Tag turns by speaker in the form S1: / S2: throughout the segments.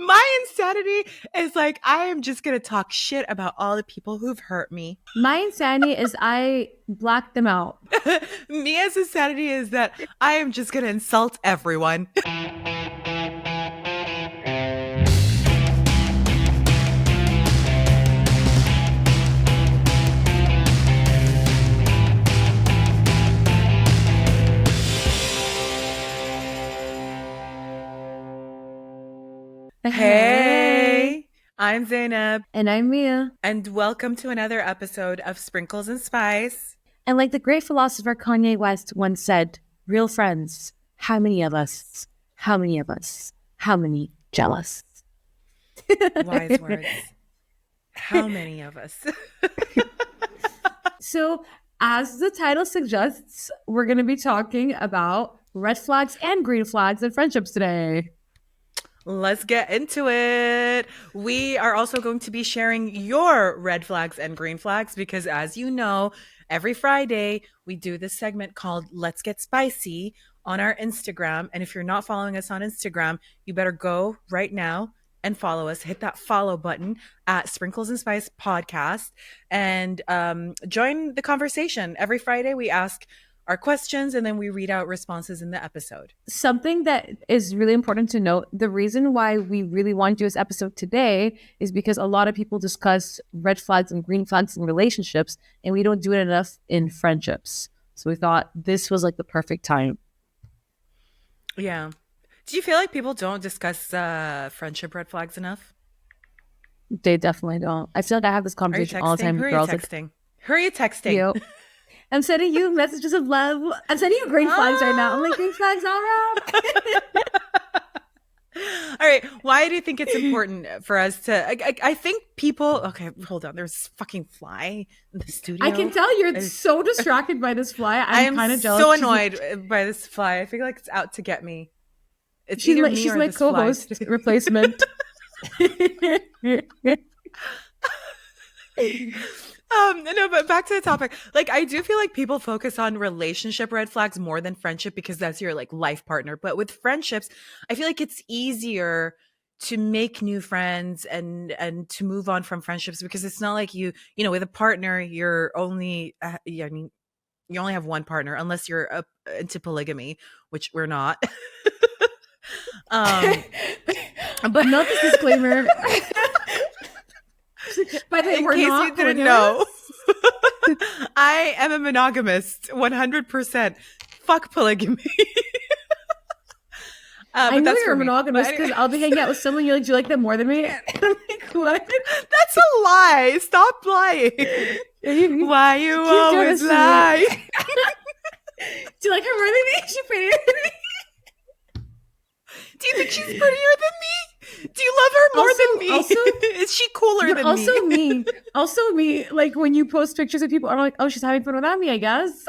S1: My insanity is like, I am just going to talk shit about all the people who've hurt me.
S2: My insanity is I blacked them out.
S1: Mia's insanity is that I am just going to insult everyone. Hey, I'm Zainab.
S2: And I'm Mia.
S1: And welcome to another episode of Sprinkles and Spice.
S2: And like the great philosopher Kanye West once said, real friends, how many of us? How many of us? How many jealous?
S1: Wise words. How many of us?
S2: So, as the title suggests, we're going to be talking about red flags and green flags in friendships today.
S1: Let's get into it. We are also going to be sharing your red flags and green flags because, as you know, every Friday we do this segment called Let's Get Spicy on our Instagram. And if you're not following us on Instagram, you better go right now and follow us. Hit that follow button at Sprinkles and Spice Podcast and join the conversation. Every Friday we ask our questions and then we read out responses in the episode.
S2: Something that is really important to note, the reason why we really want to do this episode today is because a lot of people discuss red flags and green flags in relationships, and we don't do it enough in friendships. So we thought this was like the perfect time.
S1: Yeah. Do you feel like people don't discuss friendship red flags enough?
S2: They definitely don't. I feel like I have this conversation all the time with girls.
S1: Who are you texting?
S2: Yo, I'm sending you messages of love. I'm sending you green flags right now. I'm like, green flags all around.
S1: All right. Why do you think it's important for us to... I think people... Okay, hold on. There's a fucking fly in the studio.
S2: I can tell you're so distracted by this fly. I'm kind of jealous.
S1: So annoyed by this fly. I feel like it's out to get me.
S2: She's my co-host replacement.
S1: No, but back to the topic. Like, I do feel like people focus on relationship red flags more than friendship because that's your like life partner. But with friendships, I feel like it's easier to make new friends and to move on from friendships because it's not like you know, with a partner, you're only, you only have one partner unless you're into polygamy, which we're not.
S2: But not this disclaimer. By the way,
S1: in case you didn't know, I am a monogamist, 100%. Fuck polygamy.
S2: I know you're a monogamist because I'll be hanging out with someone you're like, do you like them more than me? And I'm like, what?
S1: That's a lie. Stop lying. Why you always lie?
S2: Do you like her more than me? Is she prettier than me?
S1: Do you think she's prettier than me? Do you love her more than me? Is she cooler than
S2: me? Also me. Like when you post pictures of people, I'm like, oh, she's having fun without me, I guess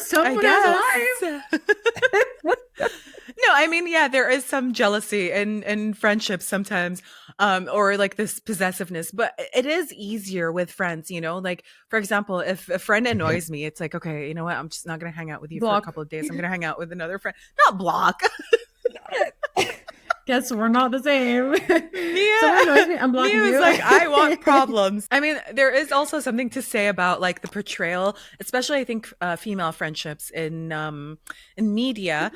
S2: someone has a life.
S1: No, I mean, yeah, there is some jealousy in friendships sometimes, or like this possessiveness, but it is easier with friends, you know? Like, for example, if a friend annoys me, it's like, okay, you know what? I'm just not going to hang out with you for a couple of days. I'm going to hang out with another friend. Not block.
S2: Guess we're not the same.
S1: Mia, I'm blocking you. Mia is like, I want problems. I mean, there is also something to say about like the portrayal, especially I think female friendships in media.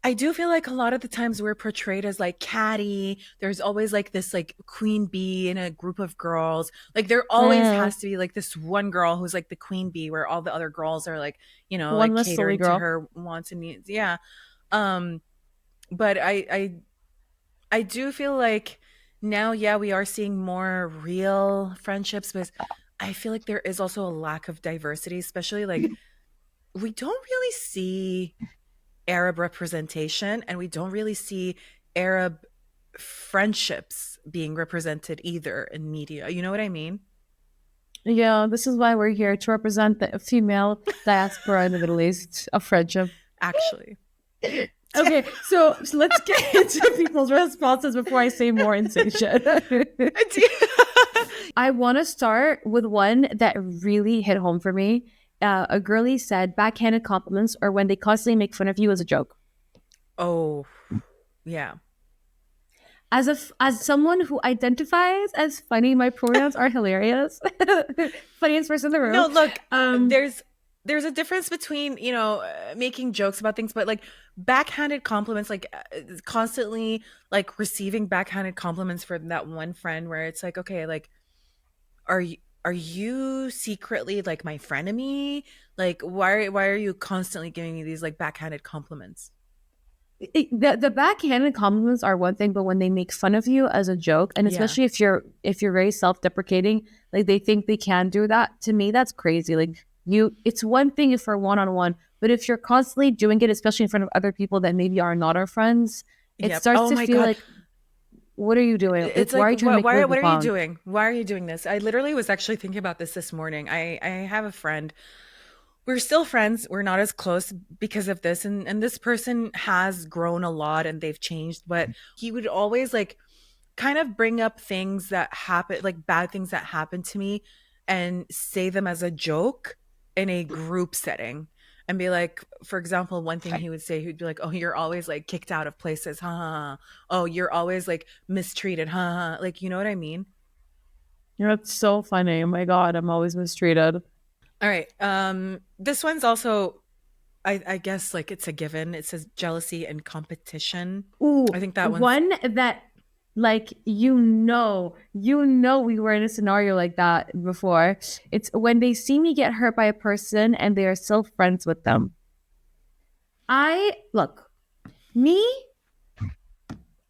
S1: I do feel like a lot of the times we're portrayed as like catty. There's always like this like queen bee in a group of girls. Like there always has to be like this one girl who's like the queen bee where all the other girls are like, you know, like catering to her wants and needs. Yeah. But I do feel like now, yeah, we are seeing more real friendships, but I feel like there is also a lack of diversity, especially like we don't really see Arab representation and we don't really see Arab friendships being represented either in media. You know what I mean?
S2: Yeah, this is why we're here to represent the female diaspora in the Middle East of friendship.
S1: Actually.
S2: Okay, so let's get into people's responses before I say more insane shit. I want to start with one that really hit home for me. A girlie said backhanded compliments or when they constantly make fun of you as a joke.
S1: Oh, yeah.
S2: as someone who identifies as funny, my pronouns are hilarious. Funniest person in the room.
S1: No, look, there's a difference between, making jokes about things, but like backhanded compliments, like constantly like receiving backhanded compliments from that one friend where it's like, okay, like are you secretly like my frenemy? Like why are you constantly giving me these like backhanded compliments?
S2: The backhanded compliments are one thing, but when they make fun of you as a joke, and
S1: Yeah.
S2: especially if you're very self-deprecating, like they think they can do that, to me that's crazy. Like it's one thing if we're one-on-one, but if you're constantly doing it, especially in front of other people that maybe are not our friends, it
S1: Yep.
S2: starts
S1: Oh
S2: to
S1: my
S2: feel
S1: God.
S2: like, what are you doing? Like,
S1: It's
S2: why
S1: like,
S2: are you trying to make
S1: what are you
S2: pong?
S1: doing? Why are you doing this? I literally was actually thinking about this morning. I have a friend. We're still friends. We're not as close because of this, and this person has grown a lot and they've changed, but he would always like kind of bring up things that happen, like bad things that happened to me, and say them as a joke in a group setting. And be like, for example, one thing he would say, he'd be like, "Oh, you're always like kicked out of places, ha ha. Ha. Oh, you're always like mistreated, ha ha." Like, you know what I mean?
S2: You know, it's so funny. Oh my god, I'm always mistreated.
S1: All right. This one's also, I guess, like it's a given. It says jealousy and competition. I
S2: Ooh,
S1: think that one's,
S2: one that like you know we were in a scenario like that before. It's when they see me get hurt by a person and they are still friends with them. I look, me,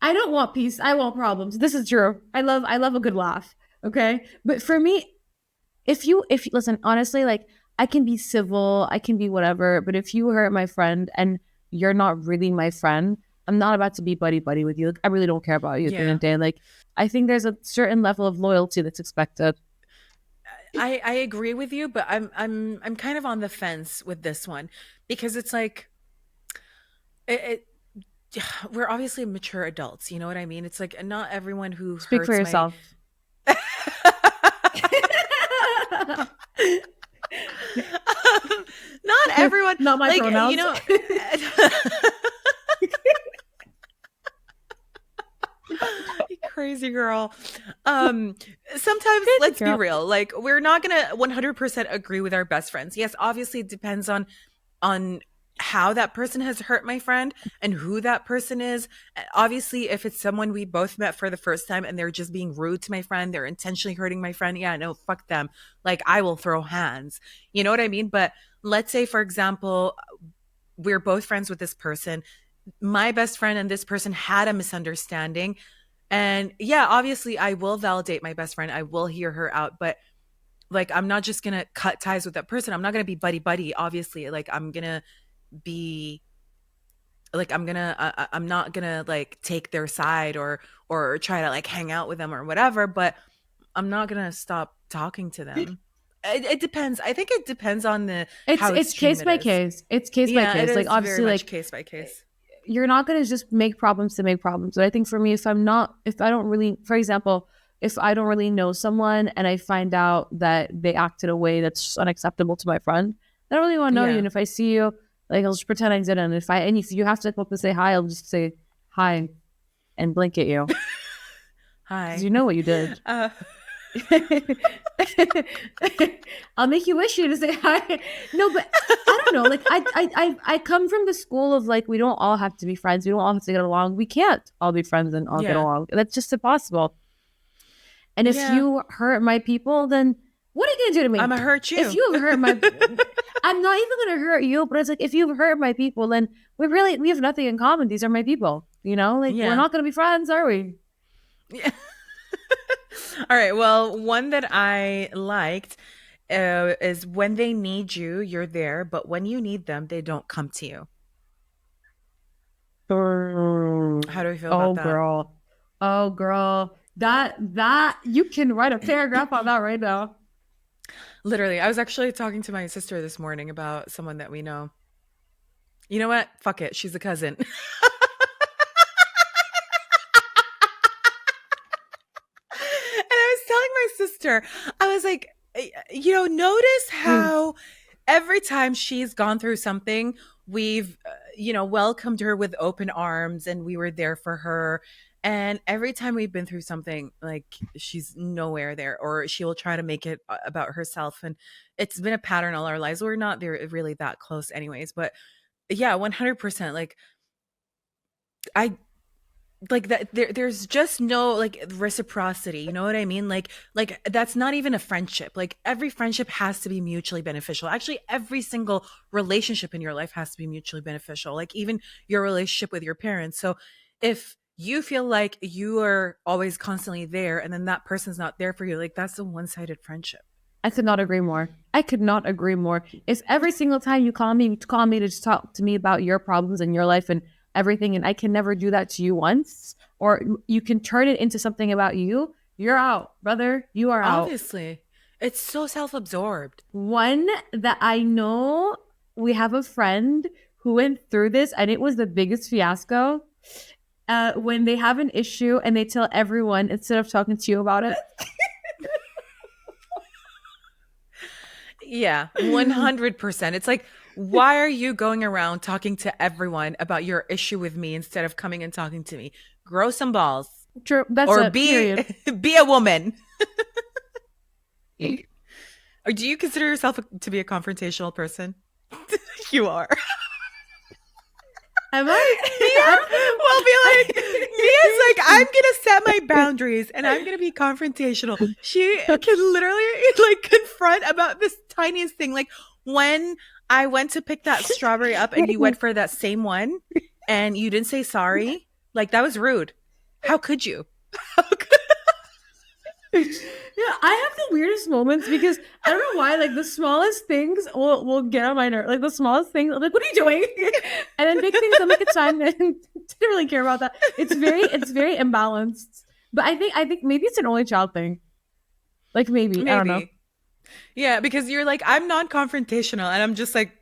S2: I don't want peace. I want problems. This is true. I love a good laugh. Okay? But for me, if you listen, honestly, like I can be civil, I can be whatever, but if you hurt my friend and you're not really my friend, I'm not about to be buddy buddy with you. Like, I really don't care about you at the end
S1: yeah.
S2: of the day. Like, I think there's a certain level of loyalty that's expected.
S1: I agree with you, but I'm kind of on the fence with this one because it's like it we're obviously mature adults, you know what I mean? It's like not everyone who
S2: Speak for
S1: hurts my
S2: yourself.
S1: not everyone,
S2: Not my
S1: like,
S2: pronouns.
S1: you crazy girl. Um, Sometimes,
S2: Crazy
S1: let's be
S2: girl.
S1: real. Like, we're not gonna 100% agree with our best friends. Yes, obviously, it depends on how that person has hurt my friend and who that person is. Obviously, if it's someone we both met for the first time and they're just being rude to my friend, they're intentionally hurting my friend. Yeah, no, fuck them. Like, I will throw hands. You know what I mean? But let's say, for example, we're both friends with this person. My best friend and this person had a misunderstanding. And yeah, obviously, I will validate my best friend. I will hear her out. But like, I'm not just going to cut ties with that person. I'm not going to be buddy buddy, obviously. Like, I'm going to be like, I'm not going to like take their side or try to like hang out with them or whatever. But I'm not going to stop talking to them. It depends. I think it depends on the
S2: It's
S1: how
S2: it's
S1: extreme
S2: case
S1: it
S2: by
S1: is.
S2: case. It's case by
S1: Yeah, it
S2: case. Like
S1: is very
S2: obviously,
S1: much
S2: like
S1: case by case.
S2: you're not going to just make problems to make problems. But I think for me, if I don't really, for example, if I don't really know someone and I find out that they acted a way that's just unacceptable to my friend, I don't really want to know you.
S1: Yeah.
S2: And if I see you, like I'll just pretend I didn't. And if you have to come up and say hi, I'll just say hi and blink at you because
S1: Hi.
S2: you know what you did.
S1: Uh,
S2: I'll make you wish you to say hi. No, but I don't know. Like I come from the school of like we don't all have to be friends. We don't all have to get along. We can't all be friends and all get
S1: yeah.
S2: along. That's just impossible. And if
S1: Yeah.
S2: you hurt my people, then what are you gonna do to
S1: I'm
S2: me?
S1: gonna hurt
S2: If
S1: you.
S2: you have hurt my, I'm not even gonna hurt you. But it's like if you've hurt my people, then we have nothing in common. These are my people. You know, like we're
S1: Yeah.
S2: not gonna be friends, are we?
S1: Yeah. All right. Well, one that I liked is when they need you, you're there, but when you need them, they don't come to you. How do we feel about
S2: Oh
S1: that?
S2: girl. Oh girl. That you can write a paragraph on that right now.
S1: Literally, I was actually talking to my sister this morning about someone that we know. You know what? Fuck it. She's a cousin. And I was telling my sister, I was like, notice how every time she's gone through something, we've, welcomed her with open arms and we were there for her. And every time we've been through something, like she's nowhere there, or she will try to make it about herself. And it's been a pattern all our lives. We're not there really that close anyways, but yeah, 100%. Like I like that there's just no like reciprocity, you know what I mean? Like that's not even a friendship. Like every friendship has to be mutually beneficial. Actually, every single relationship in your life has to be mutually beneficial, like even your relationship with your parents. So if you feel like you are always constantly there and then that person's not there for you, like that's a one-sided friendship.
S2: I could not agree more. I could not agree more. It's every single time you call me to just talk to me about your problems in your life and everything, and I can never do that to you once. Or you can turn it into something about you. You're out, brother. You are out.
S1: Obviously, it's so self-absorbed.
S2: One that I know, we have a friend who went through this, and it was the biggest fiasco. When they have an issue and they tell everyone instead of talking to you about it.
S1: Yeah, 100%. It's like, why are you going around talking to everyone about your issue with me instead of coming and talking to me? Grow some balls.
S2: True. That's
S1: Or
S2: it.
S1: be
S2: Period.
S1: be a woman. Or do you consider yourself to be a confrontational person? You are.
S2: Am I?
S1: Well, be like, Mia's like, I'm gonna set my boundaries and I'm gonna be confrontational. She can literally like confront about this tiniest thing. Like when I went to pick that strawberry up and you went for that same one and you didn't say sorry, like that was rude. How could you?
S2: Yeah, I have the weirdest moments because I don't know why. Like the smallest things will get on my nerve. Like the smallest things, I'm like, "What are you doing?" And then big things, I'm like, "It's fine." And didn't really care about that. It's very imbalanced. But I think maybe it's an only child thing. Like maybe I don't know.
S1: Maybe. Yeah, because you're like, I'm non-confrontational, and I'm just like,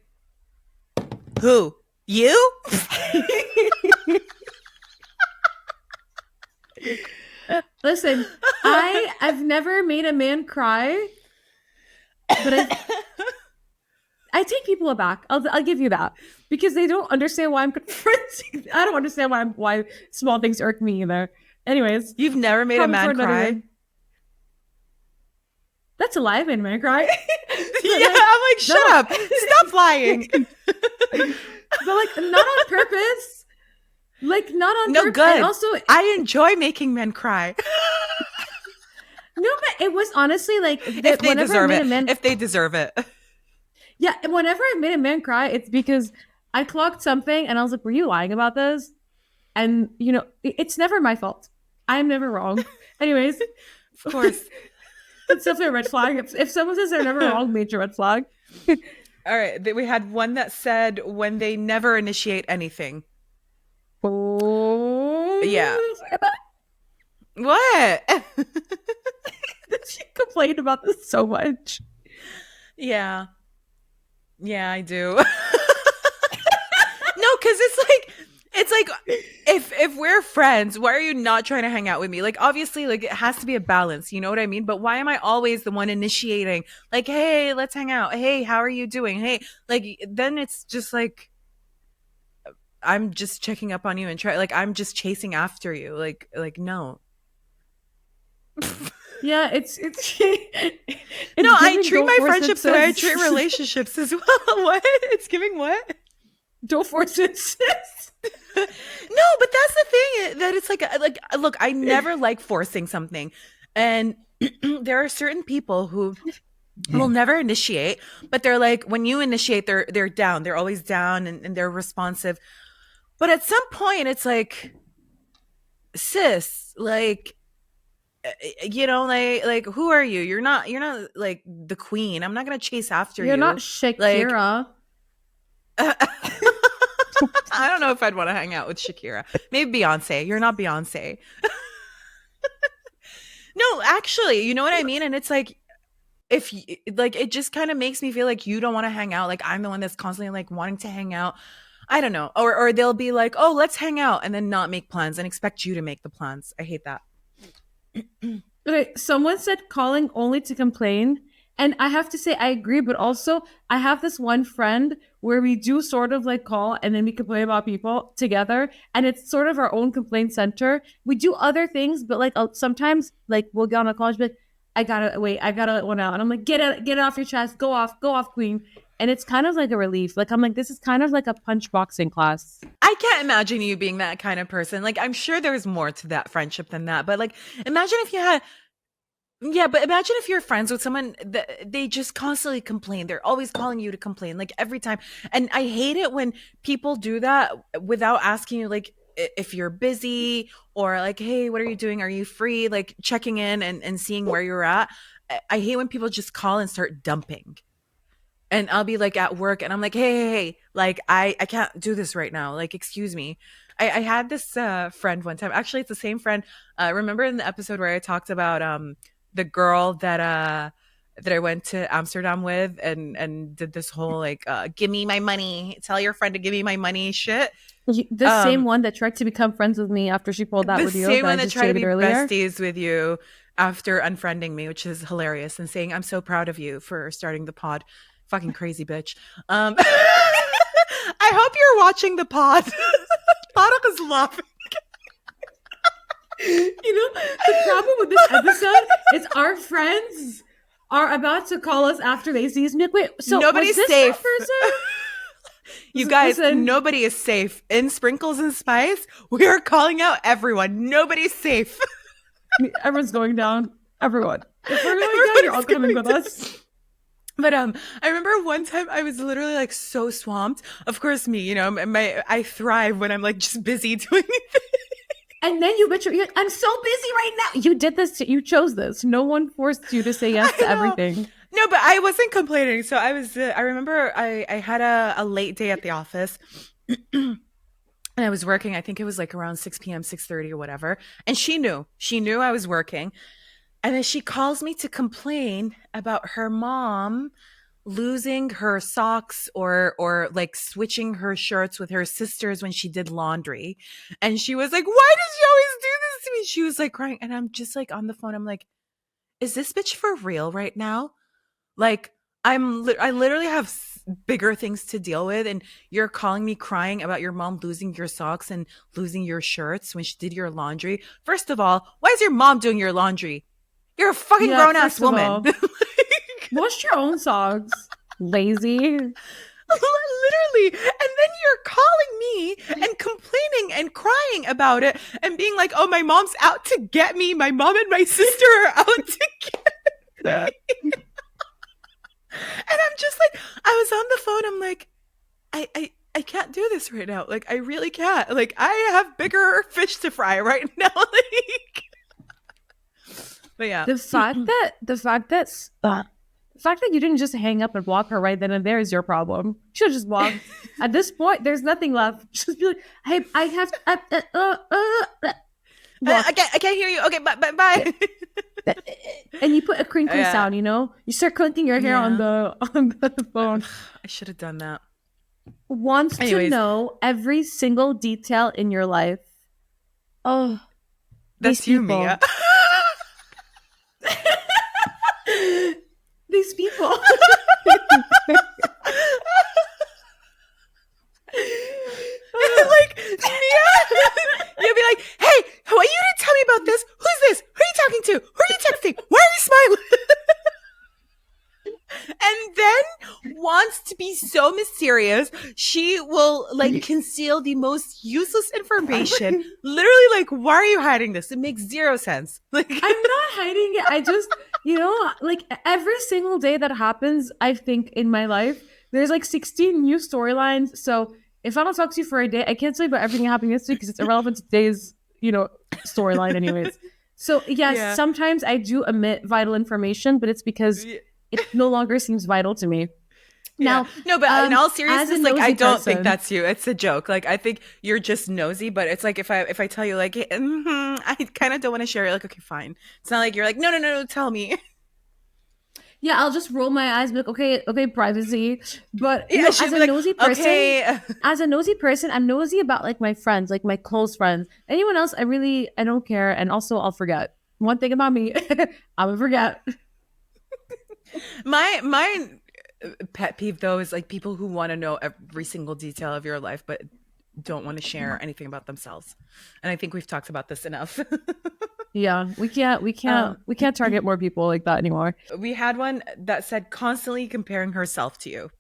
S1: who? You?
S2: Listen, I've never made a man cry, but I take people aback. I'll give you that because they don't understand why I'm confronting. I don't understand why small things irk me either. Anyways,
S1: You've never made a man cry?
S2: Day. That's a lie, made a man cry.
S1: Yeah, I'm like, shut up, stop lying.
S2: But like, not on purpose. Like not on
S1: no
S2: purpose.
S1: Good.
S2: And also,
S1: I enjoy making men cry.
S2: No, but it was honestly like
S1: if they deserve it. If they deserve it.
S2: Yeah, whenever I made a man cry, it's because I clocked something and I was like, "Were you lying about this?" And you know, it's never my fault. I'm never wrong. Anyways,
S1: of course,
S2: it's definitely a red flag. If someone says they're never wrong, major red flag.
S1: All right, we had one that said when they never initiate anything.
S2: Oh,
S1: yeah. What?
S2: She complained about this so much.
S1: Yeah, I do. No, because it's like if we're friends, why are you not trying to hang out with me? Like obviously, like it has to be a balance. You know what I mean? But why am I always the one initiating? Like, hey, let's hang out. Hey, how are you doing? Hey, like then it's just like I'm just checking up on you and try. Like I'm just chasing after you. Like no.
S2: Yeah, it's
S1: no, I treat my friendships the way I treat relationships as well. What? It's giving what?
S2: Don't force it, sis.
S1: No, but that's the thing that it's like look, I never like forcing something. And there are certain people who will never initiate, but they're like when you initiate they're down. They're always down and they're responsive. But at some point it's like sis, like you know, like who are you? You're not like the queen. I'm not gonna chase after you.
S2: You're not Shakira.
S1: Like, I don't know if I'd want to hang out with Shakira. Maybe Beyonce. You're not Beyonce. No, actually, you know what I mean? And it's like if like it just kind of makes me feel like you don't want to hang out. Like I'm the one that's constantly like wanting to hang out. I don't know. Or they'll be like, "Oh, let's hang out," and then not make plans and expect you to make the plans. I hate that.
S2: Okay, someone said calling only to complain, And I have to say, I agree, but also I have this one friend where we do sort of like call and then we complain about people together. And it's sort of our own complaint center. We do other things, but like sometimes like we'll get on a call and be like, I gotta wait, I gotta let one out. And I'm like, get it off your chest, go off, queen. And it's kind of like a relief. Like I'm like, this is kind of like a punch boxing class.
S1: I can't imagine you being that kind of person. Like, I'm sure there's more to that friendship than that. But like, imagine if you had yeah, but imagine if you're friends with someone that they just constantly complain. They're always calling you to complain, like every time. And I hate it when people do that without asking you, like, if you're busy or like, hey, what are you doing? Are you free? Like checking in and seeing where you're at. I hate when people just call and start dumping. And I'll be like at work and I'm like, hey, like I can't do this right now. Like, excuse me. I had this friend one time. Actually, it's the same friend. Remember in the episode where I talked about the girl that I went to Amsterdam with and did this whole like give me my money, tell your friend to give me my money shit.
S2: The same one that tried to become friends with me after she pulled that video.
S1: The same one that tried to be besties with you after unfriending me, which is hilarious, and saying I'm so proud of you for starting the pod. Fucking crazy bitch. I hope you're watching the pod. Tarek is laughing.
S2: You know, the problem with this episode is our friends are about to call us after they see us. Wait, so
S1: nobody's safe. You guys,
S2: listen,
S1: nobody is safe. In Sprinkles and Spice, we are calling out everyone. Nobody's safe.
S2: Everyone's going down. Everyone. If we're going down, you're all coming with us.
S1: But I remember one time I was literally like so swamped. Of course, me, you know, I thrive when I'm like just busy doing things.
S2: And then you're like, I'm so busy right now. You did this. You chose this. No one forced you to say yes to everything.
S1: No, but I wasn't complaining. So I was. I remember I had a late day at the office, and I was working. I think it was like around 6 p.m., 6:30 or whatever. And she knew I was working. And then she calls me to complain about her mom losing her socks or like switching her shirts with her sisters when she did laundry. And she was like, why does she always do this to me? She was like crying. And I'm just like on the phone. I'm like, is this bitch for real right now? Like, I literally have bigger things to deal with. And you're calling me crying about your mom losing your socks and losing your shirts when she did your laundry. First of all, why is your mom doing your laundry? You're a fucking grown-ass woman.
S2: Wash your own socks. Lazy.
S1: Literally. And then you're calling me and complaining and crying about it and being like, oh, my mom's out to get me. My mom and my sister are out to get me. And I'm just like, I was on the phone. I'm like, I can't do this right now. Like, I really can't. Like, I have bigger fish to fry right now. Like, but yeah,
S2: the fact that you didn't just hang up and block her right then and there is your problem. You should have just blocked. At this point, there's nothing left. Just be like, hey, I have
S1: I can't hear you. Okay, bye.
S2: And you put a crinkly sound, you know? You start clinking your hair on the phone.
S1: I should have done that.
S2: Wants to know every single detail in your life. Oh,
S1: that's you, Mia.
S2: These people.
S1: Like, Mia, you'll be like, hey, I want you to tell me about this. Who's this? Who are you talking to? Who are you texting? Why are you smiling? And then wants to be so mysterious, she will like conceal the most useless information. Literally, like, why are you hiding this? It makes zero sense. Like,
S2: I'm not hiding it. I just, you know, like every single day that happens, I think in my life, there's like 16 new storylines. So if I don't talk to you for a day, I can't tell you about everything happening this week because it's irrelevant to today's, you know, storyline anyways. So yes, sometimes I do omit vital information, but it's because it no longer seems vital to me. Now,
S1: no, but in all seriousness, like, I don't think that's you. It's a joke. Like, I think you're just nosy, but it's like if I tell you like, I kind of don't want to share it. Like, okay, fine. It's not like you're like, no, tell me.
S2: Yeah, I'll just roll my eyes, be like, okay, privacy. But you know, as a like, nosy person, as a nosy person, I'm nosy about like my friends, like my close friends. Anyone else, I don't care. And also, I'll forget. One thing about me, I will forget.
S1: My pet peeve though is like people who want to know every single detail of your life but don't want to share anything about themselves. And I think we've talked about this enough.
S2: Yeah,
S1: um,
S2: we can't target more people like that anymore.
S1: we had one that said constantly comparing herself to you.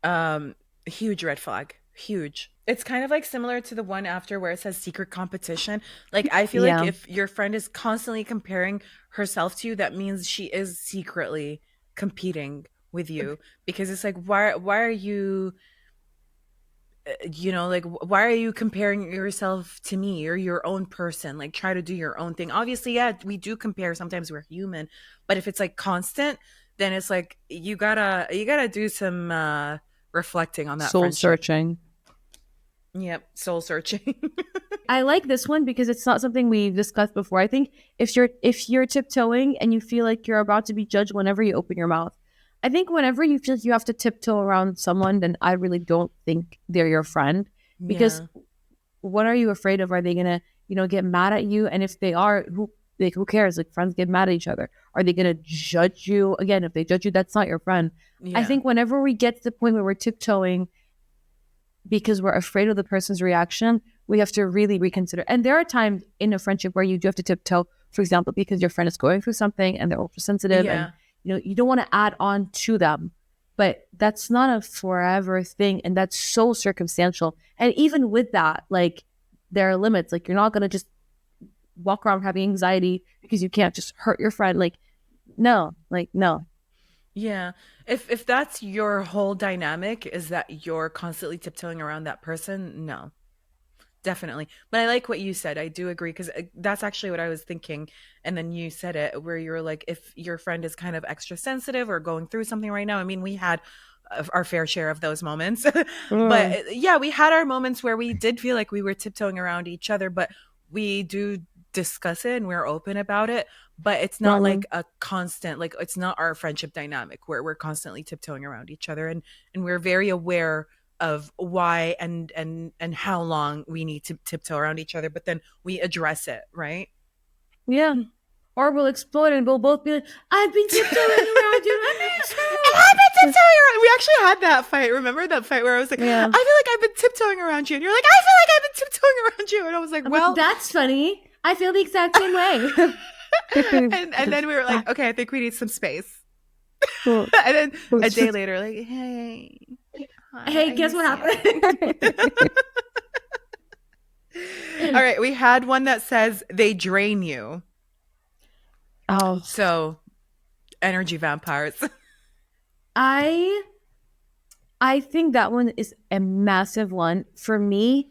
S1: Um, huge red flag. Huge. It's kind of like similar to the one after where it says secret competition. Like I feel like
S2: Yeah,
S1: if your friend is constantly comparing herself to you, that means she is secretly competing with you, because it's like why are you like why are you comparing yourself to me? You're your own person. Like try to do your own thing. Obviously, yeah, we do compare, sometimes we're human, but if it's like constant, then it's like you gotta do some reflecting on that
S2: soul
S1: friendship.
S2: searching.
S1: Yep, soul searching.
S2: I like this one because it's not something we've discussed before. I think if you're tiptoeing and you feel like you're about to be judged whenever you open your mouth, I think whenever you feel like you have to tiptoe around someone, then I really don't think they're your friend. Because
S1: Yeah.
S2: what are you afraid of? Are they gonna, get mad at you? And if they are, who cares? Like friends get mad at each other. Are they gonna judge you? Again, if they judge you, that's not your friend. I
S1: Yeah.
S2: think whenever we get to the point where we're tiptoeing because we're afraid of the person's reaction, we have to really reconsider. And there are times in a friendship where you do have to tiptoe, for example, because your friend is going through something and they're ultra sensitive and
S1: Yeah.
S2: you don't want to add on to them. But that's not a forever thing, and that's so circumstantial. And even with that, like there are limits. Like you're not gonna just walk around having anxiety because you can't just hurt your friend. Like no.
S1: Yeah. If that's your whole dynamic, is that you're constantly tiptoeing around that person, no. Definitely. But I like what you said. I do agree, because that's actually what I was thinking. And then you said it where you were like, if your friend is kind of extra sensitive or going through something right now. I mean, we had our fair share of those moments. But
S2: Mm,
S1: yeah, we had our moments where we did feel like we were tiptoeing around each other, but we do discuss it and we're open about it. But it's not like
S2: mm.
S1: a constant, like it's not our friendship dynamic where we're constantly tiptoeing around each other. And we're very aware of why and how long we need to tiptoe around each other, but then we address it, right?
S2: Yeah. Or we'll explode and we'll both be like, I've been tiptoeing around you.
S1: I've been tiptoeing around. We actually had that fight. Remember that fight where I was like, I feel
S2: Yeah.
S1: like I've been tiptoeing around you, and you're like, I feel like I've been tiptoeing around you, and I was like,
S2: I'm like,
S1: well,
S2: that's funny. I feel the exact same way.
S1: and then we were like, okay, I think we need some space. And then a day later, like, hey, hi,
S2: Hey,
S1: I
S2: guess
S1: miss
S2: what
S1: you.
S2: happened?
S1: All right, we had one that says they drain you.
S2: Oh,
S1: So energy vampires.
S2: I I think that one is a massive one for me.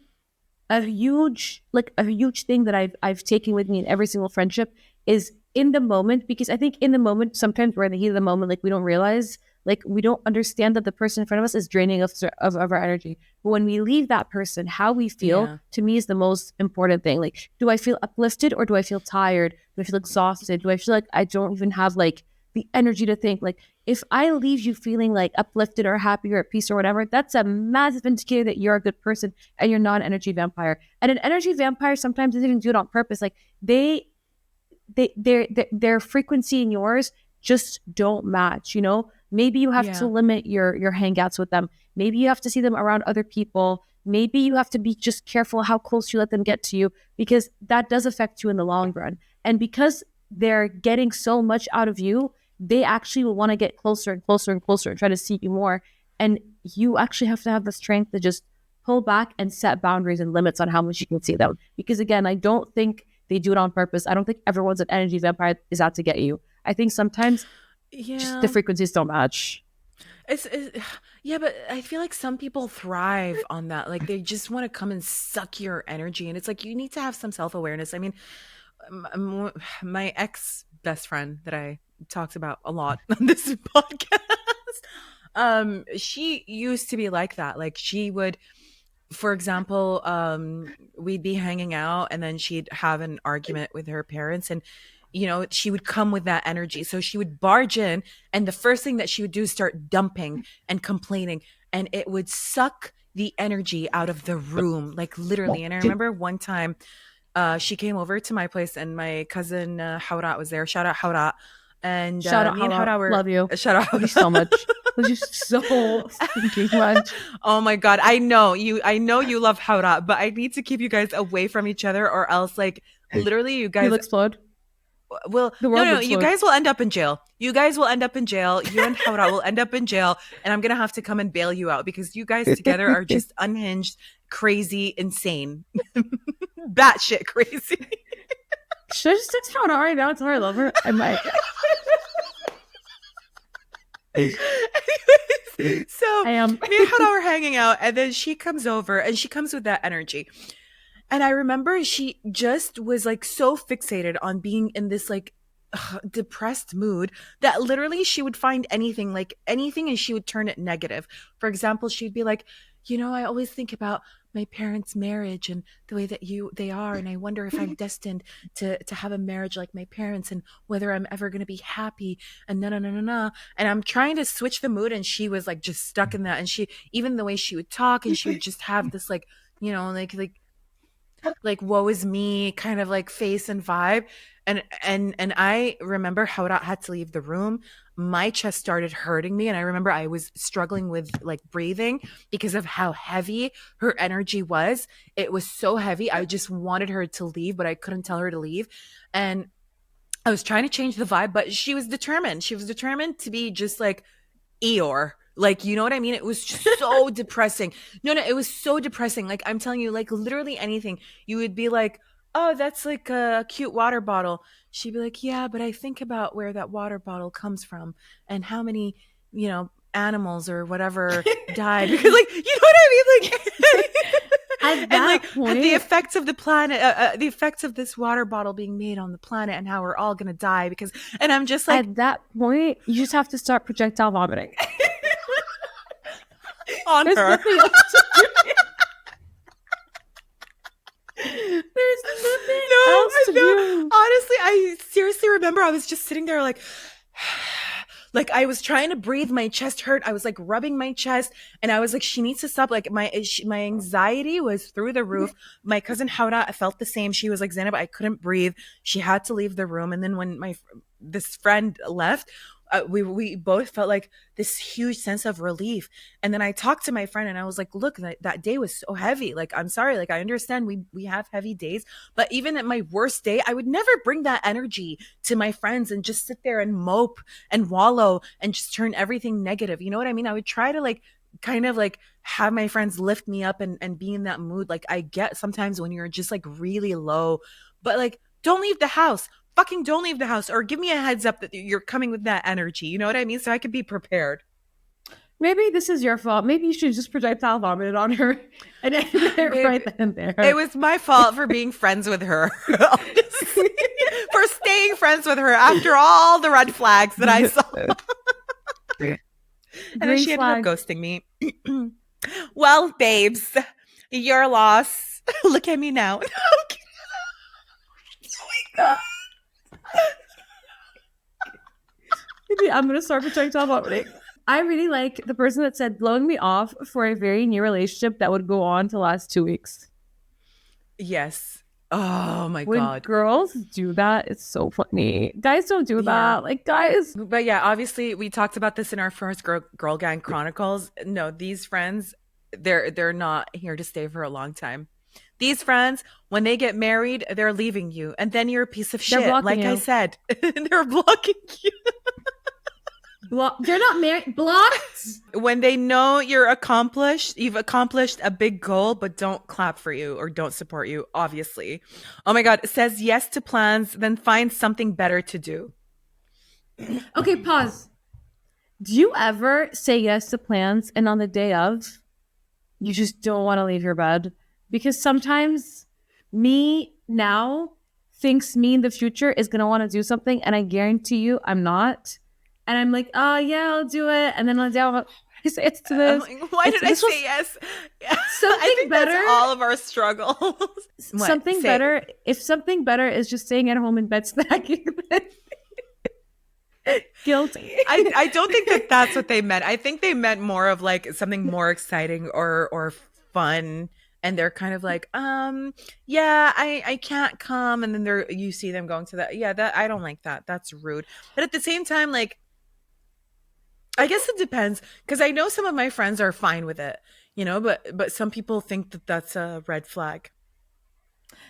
S2: A huge thing that I've taken with me in every single friendship is in the moment, because I think in the moment sometimes we're in the heat of the moment, like we don't realize, like we don't understand that the person in front of us is draining us of our energy. But when we leave that person, how we feel
S1: Yeah.
S2: to me is the most important thing. Like, do I feel uplifted or do I feel tired? Do I feel exhausted? Do I feel like I don't even have like the energy to think? Like if I leave you feeling like uplifted or happy or at peace or whatever, that's a massive indicator that you're a good person and you're not an energy vampire. And an energy vampire sometimes doesn't even do it on purpose. Like their frequency and yours just don't match. Maybe you have to
S1: Yeah.
S2: limit your hangouts with them. Maybe you have to see them around other people. Maybe you have to be just careful how close you let them get to you, because that does affect you in the long run. And because they're getting so much out of you, they actually will want to get closer and closer and closer and try to see you more. And you actually have to have the strength to just pull back and set boundaries and limits on how much you can see them. Because again, I don't think they do it on purpose. I don't think everyone's an energy vampire is out to get you. I think sometimes just the
S1: Yeah.
S2: frequencies don't match.
S1: It's yeah, but I feel like some people thrive on that. Like they just want to come and suck your energy, and it's like you need to have some self-awareness. I mean, my ex best friend that I talked about a lot on this podcast, she used to be like that. Like she would, for example, we'd be hanging out and then she'd have an argument with her parents, and she would come with that energy. So she would barge in, and the first thing that she would do is start dumping and complaining, and it would suck the energy out of the room, like literally. And I remember one time she came over to my place, and my cousin Haurat was there. Shout out Haurat. And
S2: Shout out,
S1: me and Hara were
S2: love you.
S1: shout out.
S2: Love you so much. Love you so freaking much.
S1: Oh my god, I know you love Hara, but I need to keep you guys away from each other, or else like literally you guys
S2: You'll explode.
S1: will
S2: The
S1: no
S2: world
S1: no
S2: will
S1: you
S2: explode.
S1: guys will end up in jail. You guys will end up in jail. You and Hara will end up in jail, and I'm gonna have to come and bail you out because you guys together are just unhinged, crazy, insane, batshit crazy.
S2: Should I just text her right now? Tell her I love her. I might.
S1: Anyways, so
S2: I am.
S1: me and Hara were hanging out, and then she comes over, and she comes with that energy. And I remember she just was like so fixated on being in this like depressed mood that literally she would find anything, like anything, and she would turn it negative. For example, she'd be like, I always think about my parents' marriage and the way that they are, and I wonder if I'm destined to have a marriage like my parents, and whether I'm ever going to be happy, and no. And I'm trying to switch the mood, and she was like just stuck in that. And she, even the way she would talk, and she would just have this like, like woe is me kind of like face and vibe. And I remember how I had to leave the room. My chest started hurting me, and I remember I was struggling with like breathing because of how heavy her energy was. It was so heavy. I just wanted her to leave, but I couldn't tell her to leave. And I was trying to change the vibe, but she was determined. She was determined to be just like Eeyore. Like, you know what I mean? It was so depressing. No, it was so depressing. Like, I'm telling you, like literally anything. You would be like, oh, that's like a cute water bottle. She'd be like, yeah, but I think about where that water bottle comes from and how many, animals or whatever died. Because like, you know what I mean? Like,
S2: At that point,
S1: the effects of the planet, the effects of this water bottle being made on the planet and how we're all going to die and I'm just like.
S2: At that point, you just have to start projectile vomiting.
S1: On
S2: There's
S1: her.
S2: nothing else to do. There's nothing else to do.
S1: Honestly, I seriously remember I was just sitting there like like I was trying to breathe. My chest hurt. I was like rubbing my chest, and I was like, she needs to stop. Like my anxiety was through the roof. My cousin Hauda felt the same. She was like, Zainab, I couldn't breathe. She had to leave the room. And then when this friend left, we both felt like this huge sense of relief. And then I talked to my friend, and I was like, look, that day was so heavy. Like, I'm sorry. Like, I understand we have heavy days, but even at my worst day, I would never bring that energy to my friends and just sit there and mope and wallow and just turn everything negative. You know what I mean? I would try to like kind of like have my friends lift me up and be in that mood. Like, I get sometimes when you're just like really low, but like, don't leave the house. Fucking don't leave the house, or give me a heads up that you're coming with that energy. You know what I mean? So I could be prepared.
S2: Maybe this is your fault. Maybe you should just projectile vomit it on her and end it right then and there.
S1: It was my fault for being friends with her. Honestly. For staying friends with her after all the red flags that I saw. And then she ended up ghosting me. Well, babes, your loss. Look at me now.
S2: Maybe I'm gonna start projectile vomiting. I really like the person that said blowing me off for a very new relationship that would go on to last 2 weeks.
S1: Yes. Oh my
S2: when
S1: God.
S2: Girls do that, it's so funny. Guys don't do that. Like, guys.
S1: But yeah, obviously we talked about this in our first girl gang chronicles. No, these friends, they're not here to stay for a long time. These friends, when they get married, they're leaving you, and then you're a piece of shit. Like you. I said, they're blocking you.
S2: You're not married. Blocked.
S1: When they know you've accomplished a big goal, but don't clap for you or don't support you, obviously. Oh my God. It says yes to plans, then find something better to do.
S2: Okay, pause. Do you ever say yes to plans and on the day of, you just don't want to leave your bed? Because sometimes me now thinks me in the future is going to want to do something, and I guarantee you I'm not. And I'm like, oh, yeah, I'll do it. And then on the day, I'm like, I say yes to this.
S1: Like, why did I say yes?
S2: Something
S1: I think
S2: better.
S1: That's all of our struggles.
S2: Something better. If something better is just staying at home in bed snacking, guilty.
S1: I don't think that that's what they meant. I think they meant more of like something more exciting or fun and they're kind of like, yeah, I can't come, and then you see them going to that. Yeah, that I don't like that. That's rude. But at the same time, like, I guess it depends, because I know some of my friends are fine with it, but some people think that that's a red flag.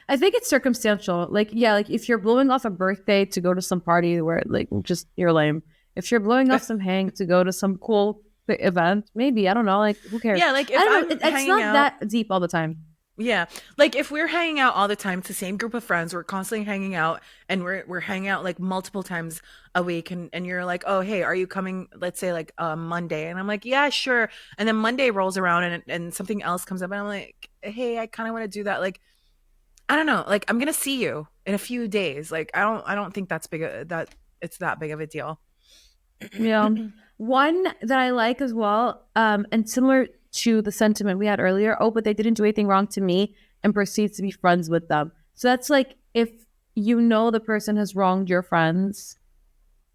S2: I think it's circumstantial. Like, yeah, like if you're blowing off a birthday to go to some party where like just you're lame. If you're blowing off some hang to go to some cool event, maybe I don't know. Like, who cares?
S1: Yeah, like
S2: I
S1: if
S2: don't know.
S1: I'm
S2: It's
S1: hanging
S2: not
S1: out.
S2: that deep all the time.
S1: Yeah. Like if we're hanging out all the time, it's the same group of friends, we're constantly hanging out, and we're hanging out like multiple times a week, and you're like, "Oh, hey, are you coming, let's say like Monday?" And I'm like, "Yeah, sure." And then Monday rolls around, and something else comes up, and I'm like, "Hey, I kind of want to do that." Like, I don't know. Like, I'm going to see you in a few days. Like, I don't think that's that it's that big of a deal.
S2: Yeah. One that I like as well, and similar to the sentiment we had earlier, oh, but they didn't do anything wrong to me, and proceeds to be friends with them. So that's like if you know the person has wronged your friends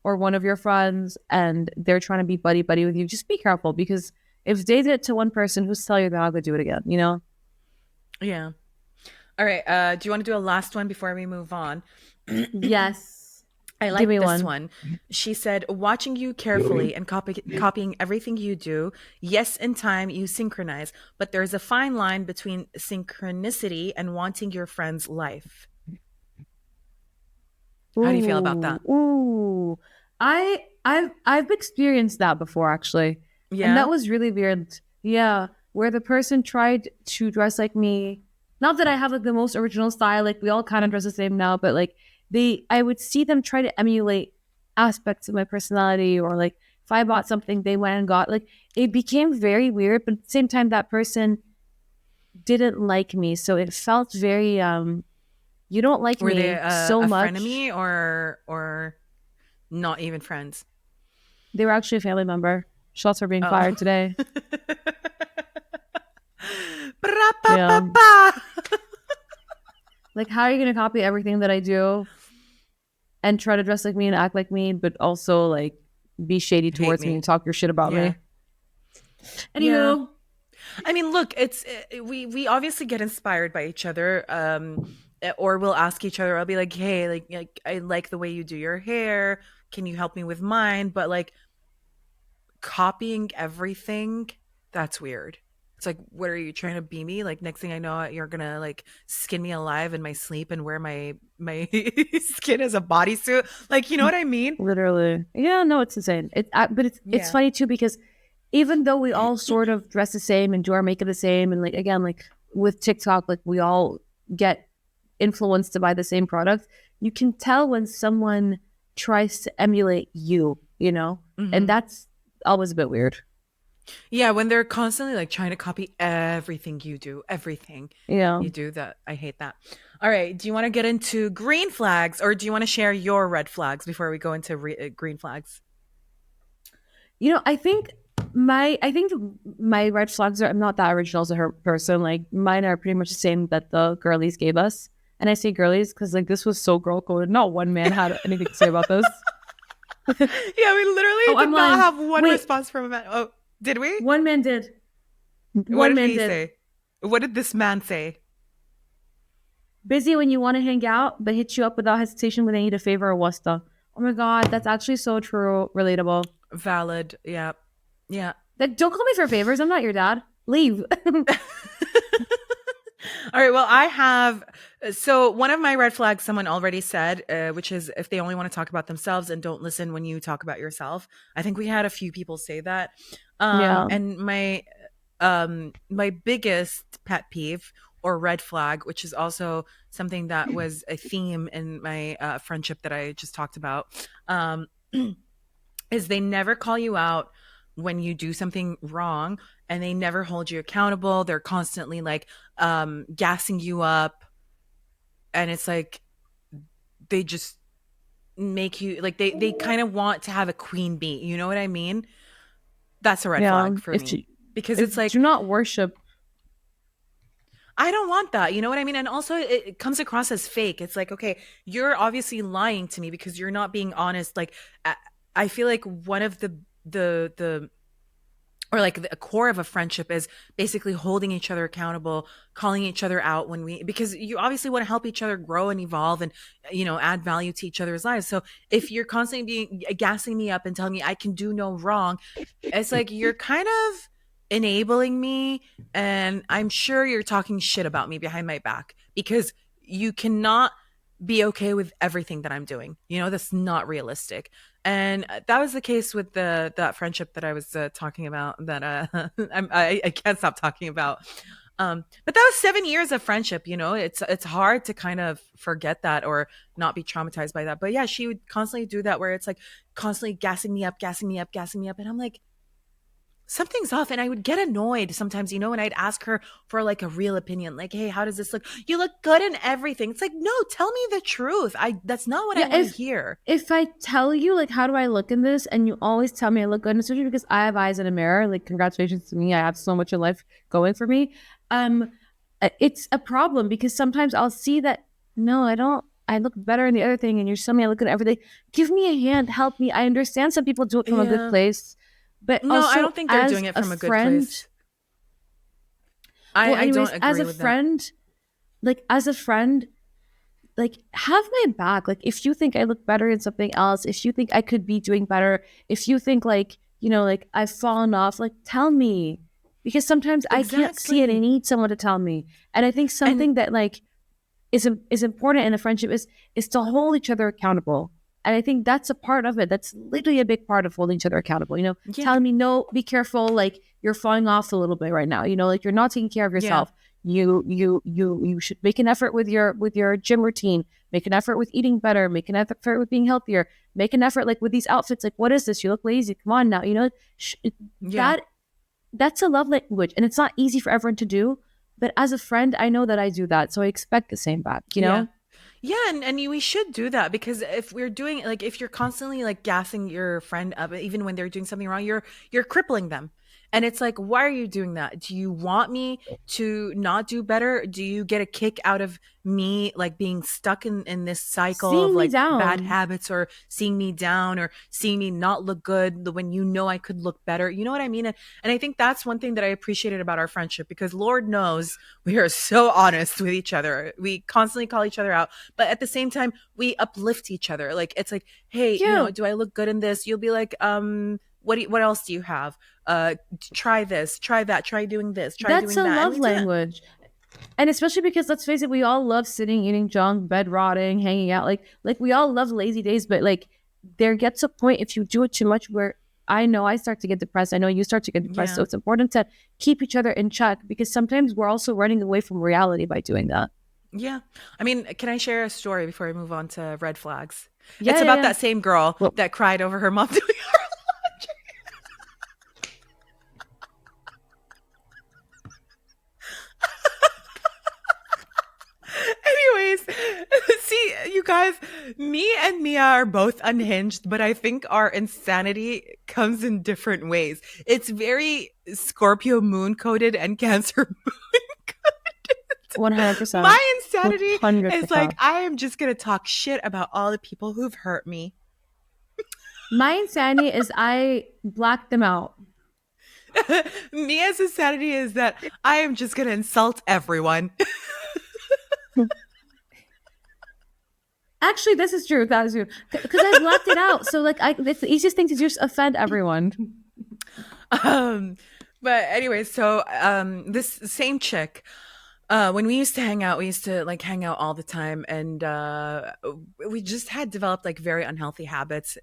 S2: or one of your friends and they're trying to be buddy buddy with you, just be careful, because if they did it to one person, who's to tell you they're not going to do it again, you know?
S1: Yeah. All right. Do you want to do a last one before we move on?
S2: Yes.
S1: I
S2: Give
S1: like
S2: me
S1: this
S2: one.
S1: one. She said, watching you carefully and copying everything you do. Yes, in time you synchronize, but there's a fine line between synchronicity and wanting your friend's life. How do you feel about
S2: Ooh,
S1: that?
S2: ooh. I've experienced that before actually. And that
S1: Yeah.
S2: was really weird. Yeah, where the person tried to dress like me. Not that I have like the most original style, like we all kind of dress the same now, but like I would see them try to emulate aspects of my personality, or like if I bought something they went and got, like it became very weird, but at the same time that person didn't like me. So it felt very you don't like
S1: Were they
S2: me so
S1: a
S2: much.
S1: frenemy, or not even friends?
S2: They were actually a family member. Shots are being
S1: Oh.
S2: fired today. Yeah.
S1: Ba-ra-pa-pa-pa.
S2: Like, how are you going to copy everything that I do and try to dress like me and act like me, but also like be shady
S1: Hate
S2: towards me and
S1: me.
S2: talk your shit about
S1: Yeah.
S2: me?
S1: Yeah.
S2: Anywho,
S1: I mean, look, we obviously get inspired by each other, or we'll ask each other. I'll be like, "Hey, like I like the way you do your hair. Can you help me with mine?" But like copying everything, that's weird. It's like, what are you trying to be me? Like next thing I know, you're gonna like skin me alive in my sleep and wear my skin as a bodysuit. Like, you know what I mean?
S2: literally. Yeah, no, it's insane. But it's
S1: Yeah.
S2: funny too, because even though we all sort of dress the same and do our makeup the same, and like again, like with TikTok, like we all get influenced to buy the same product, you can tell when someone tries to emulate you, you know? And
S1: Hmm.
S2: that's always a bit weird.
S1: Yeah, when they're constantly like trying to copy everything you do, everything
S2: Yeah.
S1: you do, that I hate that. All right, do you want to get into green flags, or do you want to share your red flags before we go into green flags?
S2: You know, I think my red flags are, I'm not that original as a her person. Like mine are pretty much the same that the girlies gave us. And I say girlies because like this was so girl coded. Not one man had anything to say about this.
S1: Yeah, we literally
S2: Oh,
S1: did
S2: I'm
S1: not
S2: lying.
S1: have one
S2: Wait,
S1: response from a man. Oh, did we?
S2: one man did.
S1: What
S2: One
S1: did
S2: man
S1: he
S2: did.
S1: say? What did this man say?
S2: Busy when you want to hang out, but hit you up without hesitation when they need a favor or wasta. Oh my god, that's actually so true, relatable.
S1: Valid. Yeah. Yeah.
S2: Like, don't call me for favors. I'm not your dad. Leave.
S1: All right. Well, I have. So, one of my red flags, someone already said, which is if they only want to talk about themselves and don't listen when you talk about yourself. I think we had a few people say that.
S2: Yeah.
S1: And my biggest pet peeve or red flag, which is also something that was a theme in my friendship that I just talked about, um, is they never call you out when you do something wrong, and they never hold you accountable. They're constantly like gassing you up, and it's like they just make you like they kind of want to have a queen bee. You know what I mean? That's a red
S2: Yeah.
S1: flag for me, because it's
S2: Do
S1: like
S2: not worship.
S1: I don't want that. You know what I mean? And also it comes across as fake. It's like, okay, you're obviously lying to me because you're not being honest. Like I, I feel like one of the or like the core of a friendship is basically holding each other accountable, calling each other out when we, because you obviously want to help each other grow and evolve and, add value to each other's lives. So if you're constantly being gassing me up and telling me I can do no wrong, it's like you're kind of enabling me, and I'm sure you're talking shit about me behind my back, because you cannot be okay with everything that I'm doing. That's not realistic. And that was the case with the that friendship that I was talking about, that I can't stop talking about. But that was 7 years of friendship. It's hard to kind of forget that or not be traumatized by that. But yeah, she would constantly do that, where it's like constantly gassing me up, gassing me up, gassing me up, and I'm like, something's off. And I would get annoyed sometimes, and I'd ask her for like a real opinion, like, hey, how does this look? You look good in everything. It's like, no, tell me the truth. That's not what I want to hear.
S2: If I tell you, like, how do I look in this, and you always tell me I look good, and especially because I have eyes in a mirror, like, congratulations to me, I have so much in life going for me. It's a problem, because sometimes I'll see that, no, I don't, I look better in the other thing, and you're telling me I look good at everything. Give me a hand, help me. I understand some people do it from a good place, but
S1: no,
S2: also,
S1: I don't think they're doing it from a good place.
S2: I don't
S1: agree with that.
S2: As a friend, like, have my back. Like, if you think I look better in something else, if you think I could be doing better, if you think, like, like, I've fallen off, like, tell me, because sometimes I can't see it. I need someone to tell me. And I think something that, like, is important in a friendship is to hold each other accountable. And I think that's a part of it. That's literally a big part of holding each other accountable. Telling me, no, be careful. Like, you're falling off a little bit right now. Like, you're not taking care of yourself. You should make an effort with your gym routine. Make an effort with eating better. Make an effort with being healthier. Make an effort, like, with these outfits. Like, what is this? You look lazy. Come on now. That's a love language, and it's not easy for everyone to do. But as a friend, I know that I do that, so I expect the same back.
S1: Yeah, and we should do that, because if we're doing, like, if you're constantly like gassing your friend up, even when they're doing something wrong, you're crippling them. And it's like, why are you doing that? Do you want me to not do better? Do you get a kick out of me, like, being stuck in this cycle of like bad habits, or seeing me down, or seeing me not look good when I could look better? You know what I mean? And I think that's one thing that I appreciated about our friendship, because Lord knows we are so honest with each other. We constantly call each other out, but at the same time, we uplift each other. Like, it's like, hey, do I look good in this? You'll be like, what else do you have? Try this, try that, try doing this, try doing that.
S2: That's a love language. And especially because, let's face it, we all love sitting, eating junk, bed rotting, hanging out. Like we all love lazy days, but like, there gets a point, if you do it too much, where I know I start to get depressed. I know you start to get depressed. So it's important to keep each other in check, because sometimes we're also running away from reality by doing that.
S1: Yeah. I mean, can I share a story before I move on to red flags? It's about that same girl that cried over her mom doing her Anyways, see, you guys, me and Mia are both unhinged, but I think our insanity comes in different ways. It's very Scorpio moon coded and Cancer moon coded.
S2: 100%.
S1: My insanity
S2: 100%.
S1: is like, I am just going to talk shit about all the people who've hurt me.
S2: My insanity is I black them out.
S1: Mia's insanity is that I am just going to insult everyone.
S2: Actually, this is true. That is true. Because I blocked it out. So, like, it's the easiest thing to just offend everyone.
S1: But anyway, so this same chick, when we used to hang out, we used to like hang out all the time, and we just had developed like very unhealthy habits.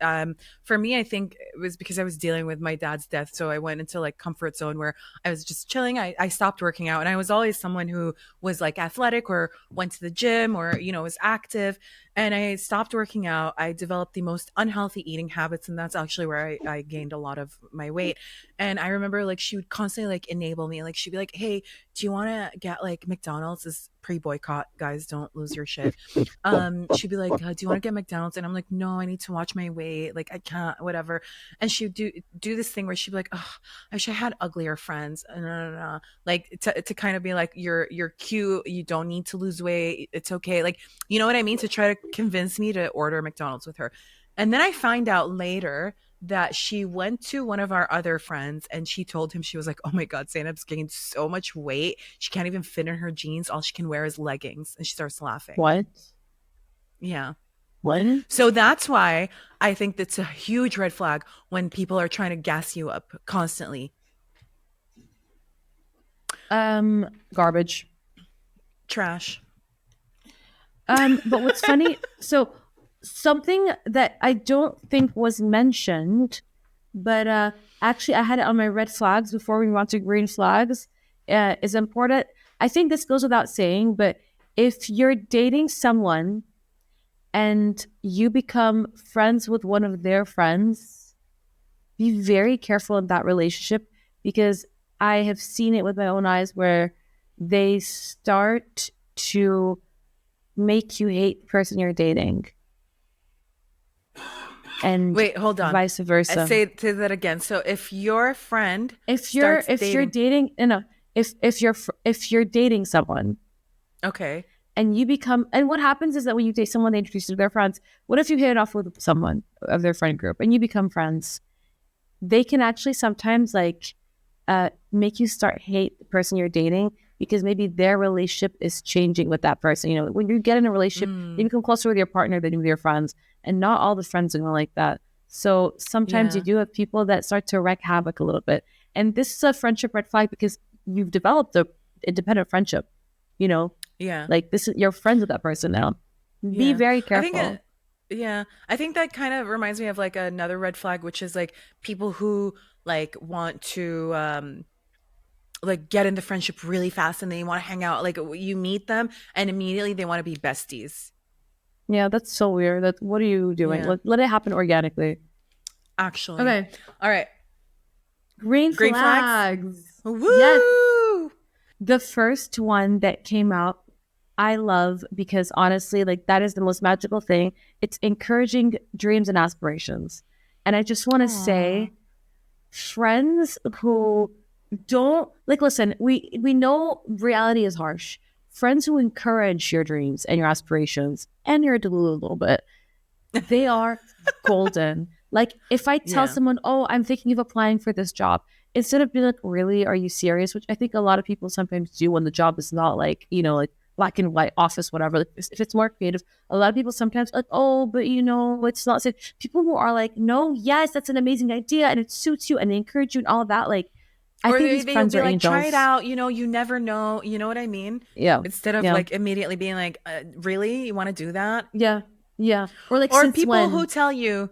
S1: For me, I think it was because I was dealing with my dad's death, so I went into like comfort zone where I was just chilling. I stopped working out, and I was always someone who was like athletic or went to the gym or was active. And I stopped working out. I developed the most unhealthy eating habits, and that's actually where I gained a lot of my weight. And I remember like she would constantly like enable me. Like she'd be like, "Hey, do you want to get like McDonald's?" This pre-boycott, guys, don't lose your shit. She'd be like, "Do you want to get McDonald's?" And I'm like, "No, I need to watch my weight. Like I can't, whatever." And she'd do this thing where she'd be like, "Oh, I wish I had uglier friends." No. Like to kind of be like, "You're cute. You don't need to lose weight. It's okay." Like, you know what I mean? To try to convince me to order McDonald's with her. And then I find out later that she went to one of our other friends and she told him, she was like, oh my God, Zainab's gained so much weight. She can't even fit in her jeans. All she can wear is leggings. And she starts laughing.
S2: What?
S1: Yeah.
S2: What?
S1: So that's why I think that's a huge red flag when people are trying to gas you up constantly.
S2: Garbage.
S1: Trash.
S2: But what's funny, so something that I don't think was mentioned, but actually I had it on my red flags before we move on to green flags, is important. I think this goes without saying, but if you're dating someone and you become friends with one of their friends, be very careful in that relationship, because I have seen it with my own eyes where they start to make you hate the person you're dating. And
S1: wait, hold on.
S2: Vice versa.
S1: Say that again. So if your friend
S2: if you're dating if you're dating someone,
S1: okay,
S2: and you become, and what happens is that when you date someone, they introduce you to their friends. What if you hit it off with someone of their friend group and you become friends? They can actually sometimes make you start hate the person you're dating, because maybe their relationship is changing with that person. You know, when you get in a relationship, you become closer with your partner than with your friends, and not all the friends are like that. So sometimes you do have people that start to wreak havoc a little bit. And this is a friendship red flag because you've developed a independent friendship, you know?
S1: Yeah.
S2: Like this is, you're friends with that person now. Be very careful.
S1: I think that kind of reminds me of like another red flag, which is like people who like want to like get into friendship really fast and they want to hang out. Like you meet them and immediately they want to be besties.
S2: Yeah, that's so weird. What are you doing?
S1: Yeah.
S2: Let it happen organically.
S1: Actually.
S2: Okay.
S1: All right.
S2: Green flags.
S1: Woo!
S2: Yes. The first one that came out, I love, because honestly, like that is the most magical thing. It's encouraging dreams and aspirations. And I just want to say, friends who don't listen, we know reality is harsh. Friends who encourage your dreams and your aspirations and your delulu a little bit, they are golden. Like if I tell someone, oh, I'm thinking of applying for this job, instead of being like, really, are you serious? Which I think a lot of people sometimes do when the job is not like, you know, like black and white office, whatever. Like, if it's more creative, a lot of people sometimes like, oh, but you know, it's not safe. People who are like, no, yes, that's an amazing idea and it suits you and they encourage you and all of that. Like, I think these friends are
S1: like,
S2: angels.
S1: try it out. You know, you never know. You know what I mean?
S2: Yeah.
S1: Instead of like immediately being like, really? You want to do that?
S2: Yeah. Yeah. Or like,
S1: or people who tell you,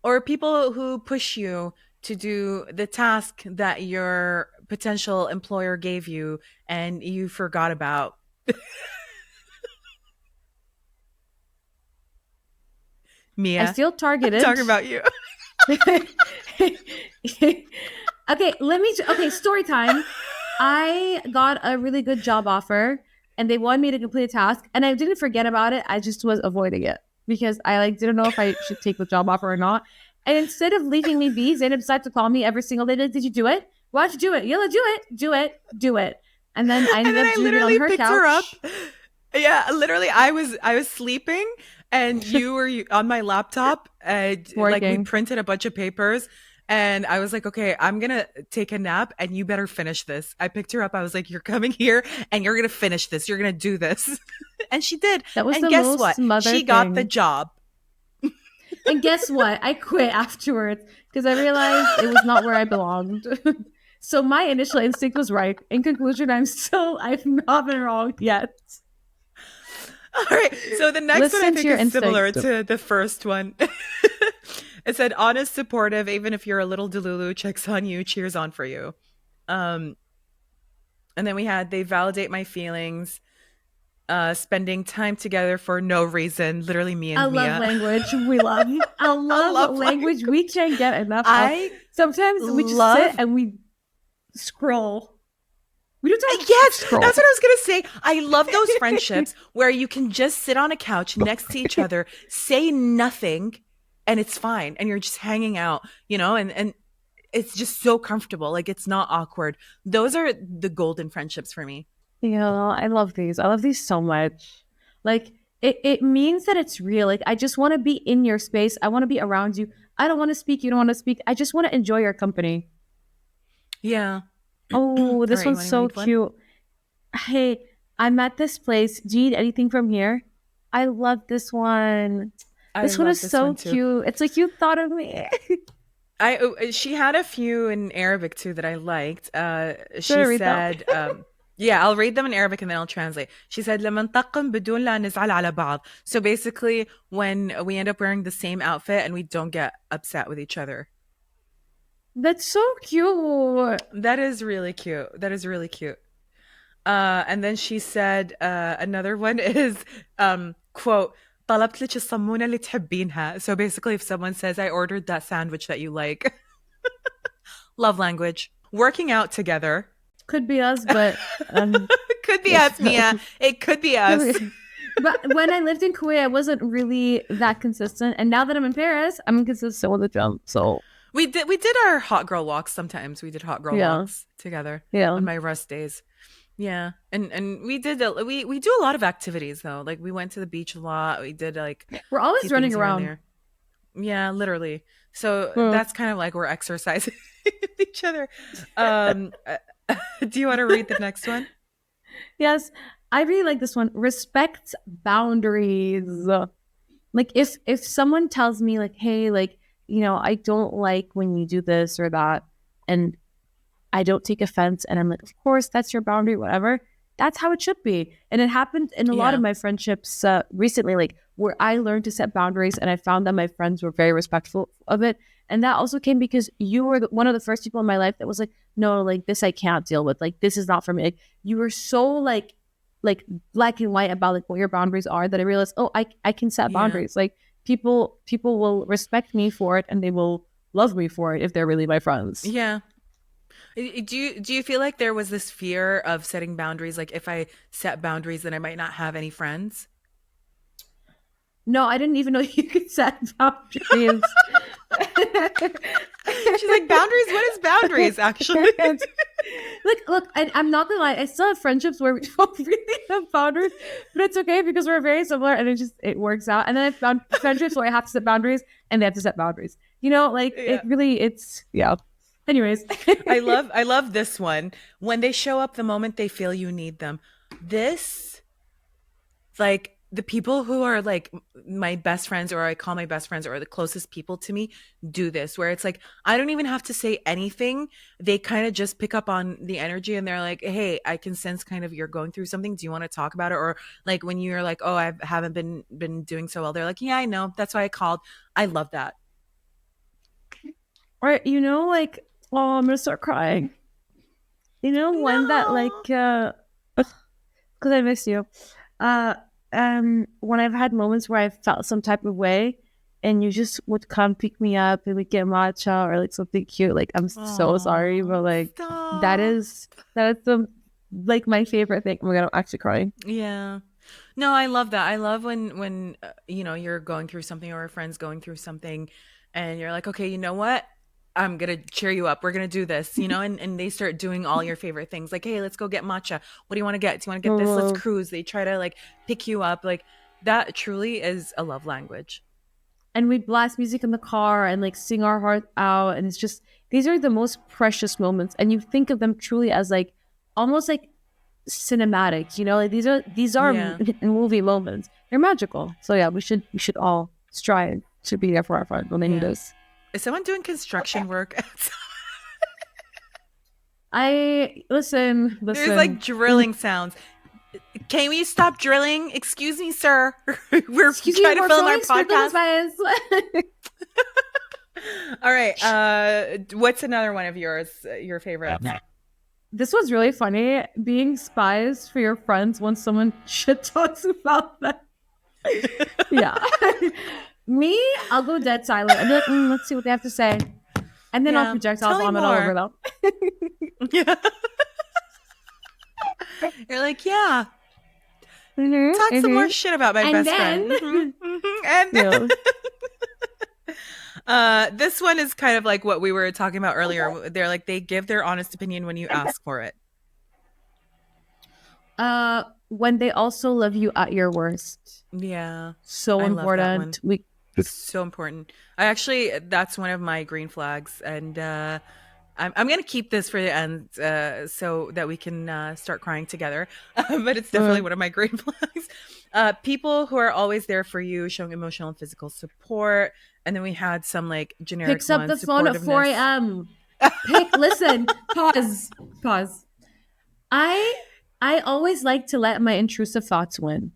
S1: or people who push you to do the task that your potential employer gave you and you forgot about. Mia,
S2: I feel targeted.
S1: I'm talking about you.
S2: Okay, story time. I got a really good job offer and they wanted me to complete a task and I didn't forget about it. I just was avoiding it because I like didn't know if I should take the job offer or not. And instead of leaving me be, Zainab decided to call me every single day. Like, did you do it? Why don't you do it? Yella, do it. And then I ended up doing it on her couch.
S1: Her up. Yeah, literally, I was sleeping and you were on my laptop and like we printed a bunch of papers. And I was like, okay, I'm going to take a nap and you better finish this. I picked her up. I was like, you're coming here and you're going to finish this. You're going to do this. And she did.
S2: That was
S1: and
S2: the
S1: guess
S2: most
S1: what?
S2: mother
S1: She got the job.
S2: And guess what? I quit afterwards because I realized it was not where I belonged. So my initial instinct was right. In conclusion, I've not been wrong yet.
S1: All right. So the next one I think is similar to the first one. It said, honest, supportive, even if you're a little delulu, checks on you, cheers on for you. And then we had, they validate my feelings, spending time together for no reason. Literally me and Mia.
S2: I love language. We love. I love language. We can't get enough of. Sometimes we just sit and we scroll. We don't talk.
S1: Yes, scroll. That's what I was going to say. I love those friendships where you can just sit on a couch next to each other, say nothing, and it's fine. And you're just hanging out, you know, and it's just so comfortable. Like it's not awkward. Those are the golden friendships for me.
S2: Yeah, I love these. I love these so much. Like it means that it's real. Like, I just want to be in your space. I want to be around you. I don't want to speak. You don't want to speak. I just want to enjoy your company.
S1: Yeah.
S2: Oh,
S1: All
S2: this
S1: right, you
S2: one's
S1: want to
S2: so
S1: read one?
S2: cute. Hey, I'm at this place. Do you need anything from here? I love this one.
S1: I
S2: This one
S1: love
S2: is
S1: this one
S2: so
S1: too.
S2: cute. It's like you thought of me.
S1: She had a few in Arabic too that I liked.
S2: Do you want
S1: She
S2: to read them?
S1: said, yeah, I'll read them in Arabic and then I'll translate. She said, لما نطقم بدون لا نزعل على بعض. So basically, when we end up wearing the same outfit and we don't get upset with each other.
S2: That's so cute.
S1: That is really cute. That is really cute. And then she said, another one is, quote, طلبت لك الصمونة اللي تحبينها. So basically, if someone says, I ordered that sandwich that you like. Love language. Working out together.
S2: Could be us, but
S1: Could be us, Mia. It could be us.
S2: But when I lived in Kuwait, I wasn't really that consistent. And now that I'm in Paris, I'm consistent with the jump. So
S1: We did our hot girl walks sometimes. We did hot girl
S2: yeah,
S1: walks together
S2: yeah.
S1: on my rest days. Yeah. And we did we do a lot of activities though. Like we went to the beach a lot. We did like
S2: We're
S1: a
S2: always
S1: few
S2: running
S1: things here and
S2: around.
S1: there. Yeah, literally. So
S2: Hmm.
S1: that's kind of like we're exercising each other. Do you want to read the next one?
S2: Yes, I really like this one. Respect boundaries. Like if someone tells me like, hey, like, I don't like when you do this or that, and I don't take offense, and I'm like, of course, that's your boundary, whatever. That's how it should be. And it happened in a lot of
S1: Yeah.
S2: my friendships recently, like where I learned to set boundaries, and I found that my friends were very respectful of it. And that also came because you were one of the first people in my life that was like, no, like this I can't deal with. Like this is not for me. Like, you were so like black and white about like what your boundaries are that I realized, oh, I can set
S1: Yeah.
S2: boundaries. Like people will respect me for it, and they will love me for it if they're really my friends.
S1: Yeah. Do you feel like there was this fear of setting boundaries? Like if I set boundaries, then I might not have any friends.
S2: No, I didn't even know you could set boundaries.
S1: She's like, boundaries? What is boundaries, actually?
S2: Look, I'm not gonna lie. I still have friendships where we don't really have boundaries, but it's okay because we're very similar, and it works out. And then I found friendships where I have to set boundaries, and they have to set boundaries. Like
S1: Yeah.
S2: it's yeah. Anyways,
S1: I love this one. When they show up the moment they feel you need them. This, like the people who are like my best friends, or I call my best friends, or the closest people to me, do this where it's like I don't even have to say anything. They kind of just pick up on the energy and they're like, hey, I can sense kind of you're going through something. Do you want to talk about it? Or like when you're like, oh, I haven't been doing so well, they're like, yeah, I know, that's why I called. I love that.
S2: or like, oh, I'm gonna start crying. When that like,
S1: No.
S2: because I miss you. Uh, when I've had moments where I felt some type of way, and you just would come pick me up and we get matcha or like something cute. Like, I'm so sorry, but
S1: Oh,
S2: like that
S1: stop.
S2: is that is the like my favorite thing. Oh my god, I'm actually crying.
S1: Yeah. No, I love that. I love when you're going through something or a friend's going through something and you're like, "Okay, you know what? I'm going to cheer you up. We're going to do this." And they start doing all your favorite things. Like, "Hey, let's go get matcha. What do you want to get? Do you want to get this? Let's
S2: Oh,
S1: cruise." They try to like pick you up. Like that truly is a love language.
S2: and we blast music in the car and like sing our heart out, and it's just these are the most precious moments, and you think of them truly as like almost like cinematic. Like these are
S1: Yeah.
S2: movie moments. They're magical. So yeah, we should all strive to be there for our friends when they need
S1: Yeah.
S2: us.
S1: Is someone doing construction work?
S2: I listen,
S1: There's like
S2: listen.
S1: drilling sounds. Can we stop drilling? Excuse me, sir. We're
S2: Excuse me,
S1: trying to
S2: por
S1: film
S2: favor,
S1: our
S2: explícanos
S1: podcast.
S2: más.
S1: All right. What's another one of yours? Your favorites?
S2: This was really funny. Being spies for your friends when someone shit talks about them. Yeah. Me, I'll go dead silent. I'll be like, let's see what they have to say. And then I'll
S1: Yeah.
S2: projectile
S1: Tell me
S2: vomit all over
S1: more.
S2: them.
S1: Yeah. You're like, yeah.
S2: Mm-hmm,
S1: Talk some more
S2: mm-hmm.
S1: shit about my
S2: And
S1: best
S2: then,
S1: friend. And
S2: yeah.
S1: this one is kind of like what we were talking about earlier. They're like they give their honest opinion when you ask for it.
S2: When they also love you at your worst.
S1: Yeah.
S2: So
S1: I love that one.
S2: important. We
S1: So important. That's one of my green flags. And I'm going to keep this for the end so that we can start crying together. But it's definitely one of my green flags. People who are always there for you, showing emotional and physical support. And then we had some like generic
S2: picks up
S1: ones,
S2: the phone at 4
S1: supportiveness.
S2: a.m. Listen, pause. I always like to let my intrusive thoughts win.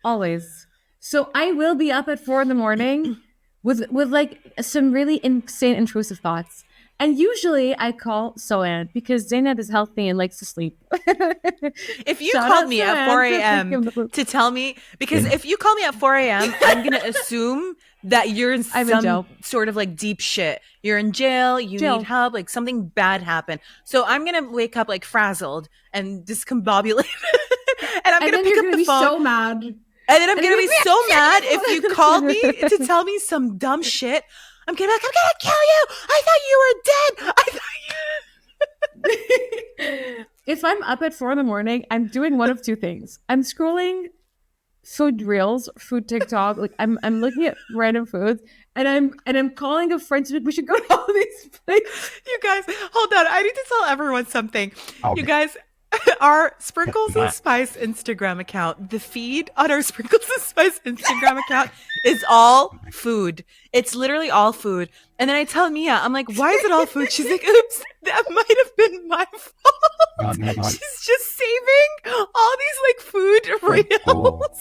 S2: Always. So I will be up at 4 in the morning with like some really insane intrusive thoughts. And usually I call Soan because Zainab is healthy and likes to sleep.
S1: If you called me at 4 a.m. to tell me, because if you call me at 4 a.m., I'm going to assume that you're in some sort of like deep shit. You're in jail, you need help, like something bad happened. So I'm going to wake up like frazzled and discombobulated. And I'm going to pick up the phone.
S2: So mad.
S1: And then I'm going to be so mad if you called me to tell me some dumb shit. I'm going to be like, I'm going to kill you. I thought you were dead.
S2: If I'm up at 4 in the morning, I'm doing one of two things. I'm scrolling food reels, food TikTok. Like I'm looking at random foods, and I'm calling a friend. We should go to all these places.
S1: You guys, hold on. I need to tell everyone something. Okay. You guys, our Sprinkles and Spice Instagram account, the feed on our Sprinkles and Spice Instagram account is all food. It's literally all food. And then I tell Mia, I'm like, why is it all food? She's like, oops, that might have been my fault. She's just saving all these like food reels.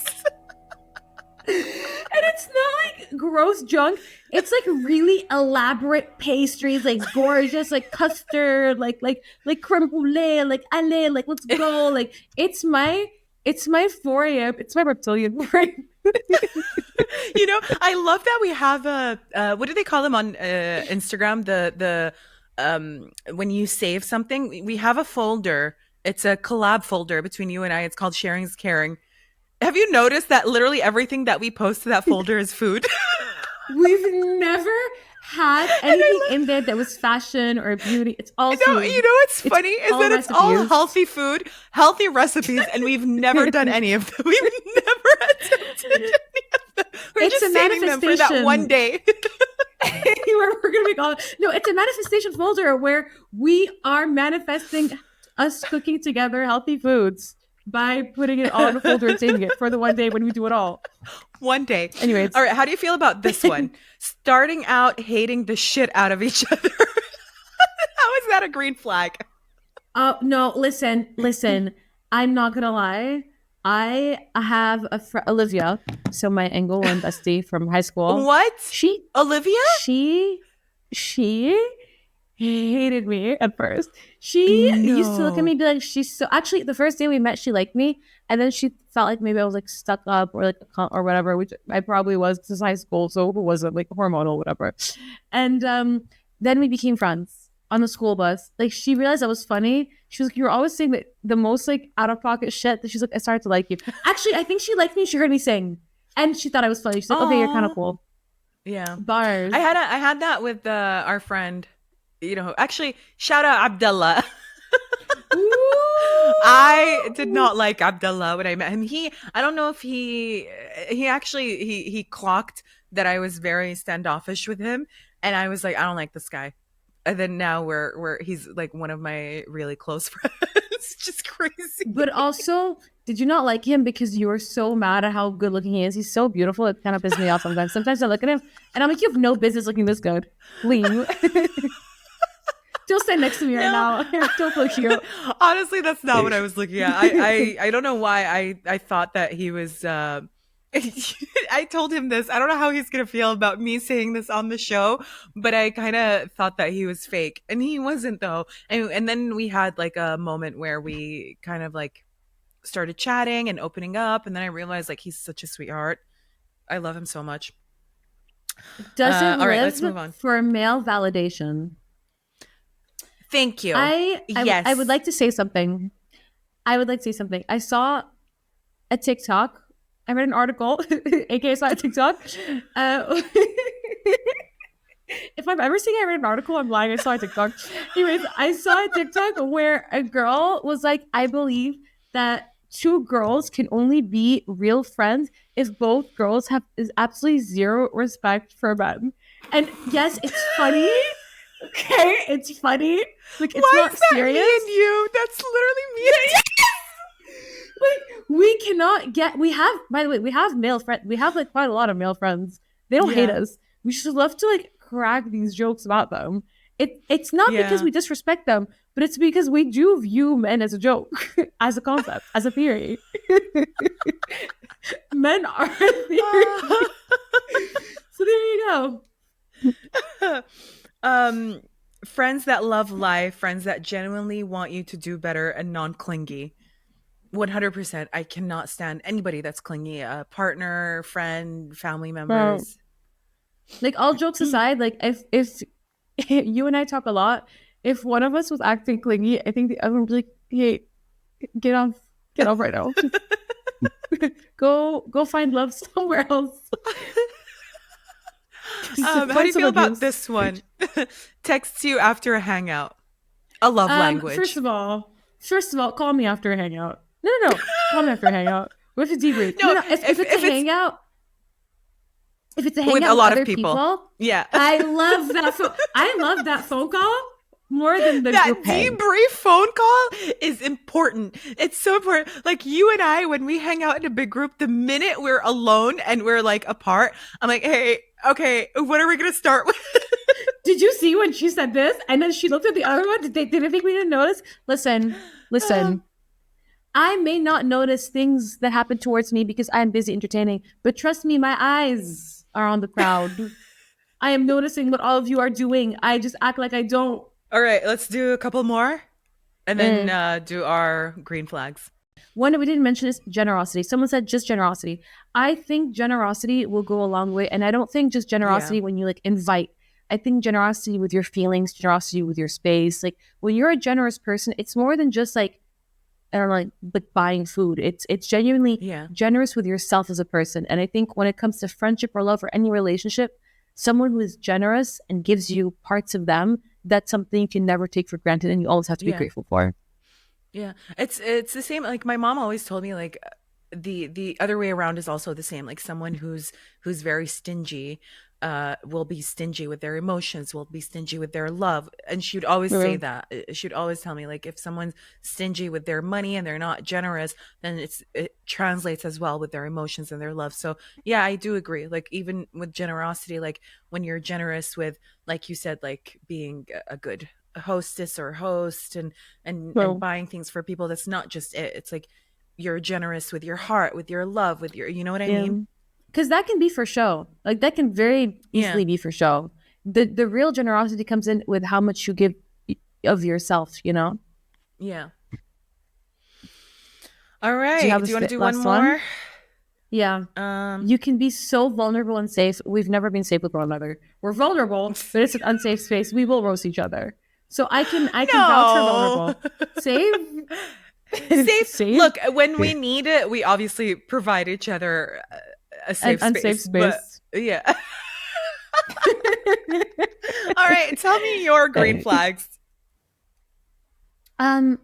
S2: And it's not like gross junk. It's like really elaborate pastries, like gorgeous, like custard, like creme brulee, like allez, like let's go. Like it's my 4 a.m. It's my reptilian brain.
S1: You know, I love that we have a what do they call them on Instagram? The when you save something, we have a folder. It's a collab folder between you and I. It's called Sharing is Caring. Have you noticed that literally everything that we post to that folder is food?
S2: We've never had anything in there that was fashion or beauty. It's all food.
S1: You know what's funny is that it's all healthy food, healthy recipes, and we've never done any of them. We've never attempted any of them. We're just saving them for that one day.
S2: We're going to make all. No, it's a manifestation folder where we are manifesting us cooking together healthy foods by putting it all in a folder and saving it for the one day when we do it all.
S1: One day.
S2: Anyways.
S1: All right. How do you feel about this one? Starting out hating the shit out of each other. How is that a green flag?
S2: No, listen. I'm not going to lie. I have Olivia, so my Angle 1 bestie from high school.
S1: What? Olivia?
S2: She hated me at first. She used to look at me and be like, she's so... Actually, the first day we met, she liked me. And then she felt like maybe I was like stuck up or like a cunt or whatever, which I probably was because it's high school. So it wasn't like hormonal, whatever. And then we became friends on the school bus. Like she realized I was funny. She was like, you were always saying the most like out of pocket shit. That she's like, I started to like you. Actually, I think she liked me. She heard me sing. And she thought I was funny. She's like, okay, you're kind of cool.
S1: Yeah.
S2: Bars.
S1: I had that with our friend. You know, actually, shout out Abdullah. I did not like Abdullah when I met him. I don't know if he clocked that I was very standoffish with him, and I was like, I don't like this guy. And then now he's like one of my really close friends. It's just crazy.
S2: But also, did you not like him because you were so mad at how good looking he is? He's so beautiful. It kind of pisses me off sometimes. Sometimes I look at him and I'm like, you have no business looking this good. Leave. Don't stand next to me right now. Don't look cute.
S1: Honestly, that's not what I was looking at. I don't know why I thought that he was. I told him this. I don't know how he's gonna feel about me saying this on the show, but I kind of thought that he was fake, and he wasn't though. And then we had like a moment where we kind of like started chatting and opening up, and then I realized like he's such a sweetheart. I love him so much.
S2: Doesn't
S1: all right,
S2: live
S1: let's move on.
S2: For male validation.
S1: Thank you.
S2: Yes. I would like to say something. I saw a TikTok. I read an article, aka saw a TikTok. If I'm ever saying I read an article, I'm lying. I saw a TikTok. Anyways, I saw a TikTok where a girl was like, I believe that two girls can only be real friends if both girls have is absolutely zero respect for men. And yes, it's funny. Okay, it's funny. Like it's
S1: Why
S2: not
S1: is that
S2: serious.
S1: me and you? That's literally me and you.
S2: Like we cannot get. We have, by the way, we have male friends. We have like quite a lot of male friends. They don't hate us. We should love to like crack these jokes about them. It's not because we disrespect them, but it's because we do view men as a joke, as a concept, as a theory. Men are a theory. So there you
S1: go. Friends that love life, friends that genuinely want you to do better and non-clingy. 100%. I cannot stand anybody that's clingy. A partner, friend, family members.
S2: Like all jokes aside, like if you and I talk a lot, if one of us was acting clingy, I think the other one would be like, "Hey, get off right now. go find love somewhere else."
S1: How do you feel about this one? Texts you after a hangout. A love language.
S2: First of all, call me after a hangout. No. Call me after a hangout. We have to debrief. No. If it's a hangout. If it's a hangout with a lot of people,
S1: yeah,
S2: I love that. I love that phone call more than the
S1: that
S2: group hang.
S1: debrief phone call is important. It's so important. Like you and I, when we hang out in a big group, the minute we're alone and we're like apart, I'm like, hey, okay, what are we gonna start with?
S2: Did you see when she said this and then she looked at the other one? Did they think we didn't notice? Listen. I may not notice things that happen towards me because I'm busy entertaining, but trust me, my eyes are on the crowd. I am noticing what all of you are doing. I just act like I don't.
S1: All right, let's do a couple more and then do our green flags.
S2: One that we didn't mention is generosity. Someone said just generosity. I think generosity will go a long way. And I don't think just generosity when you like invite. I think generosity with your feelings, generosity with your space. Like when you're a generous person, it's more than just like, I don't know, like buying food. It's genuinely generous with yourself as a person. And I think when it comes to friendship or love or any relationship, someone who is generous and gives you parts of them, that's something you can never take for granted and you always have to be grateful for.
S1: Yeah. It's the same. Like my mom always told me like the other way around is also the same. Like someone who's very stingy will be stingy with their emotions, will be stingy with their love. And she would always say that. She'd always tell me, like, if someone's stingy with their money and they're not generous, then it translates as well with their emotions and their love. So yeah, I do agree. Like even with generosity, like when you're generous with, like you said, like being a good hostess or host and buying things for people, that's not just it. It's like you're generous with your heart, with your love, with your, you know what I mean?
S2: Because that can be for show. Like that can very easily be for show. The real generosity comes in with how much you give of yourself, you know?
S1: Yeah. All right. Do you want to do one more?
S2: Yeah. You can be so vulnerable and safe. We've never been safe with one another. We're vulnerable, but it's an unsafe space. We will roast each other. So I can vouch for vulnerable. Safe.
S1: Look, when we need it, we obviously provide each other a safe
S2: unsafe space.
S1: But, yeah. All right, tell me your green flags.
S2: I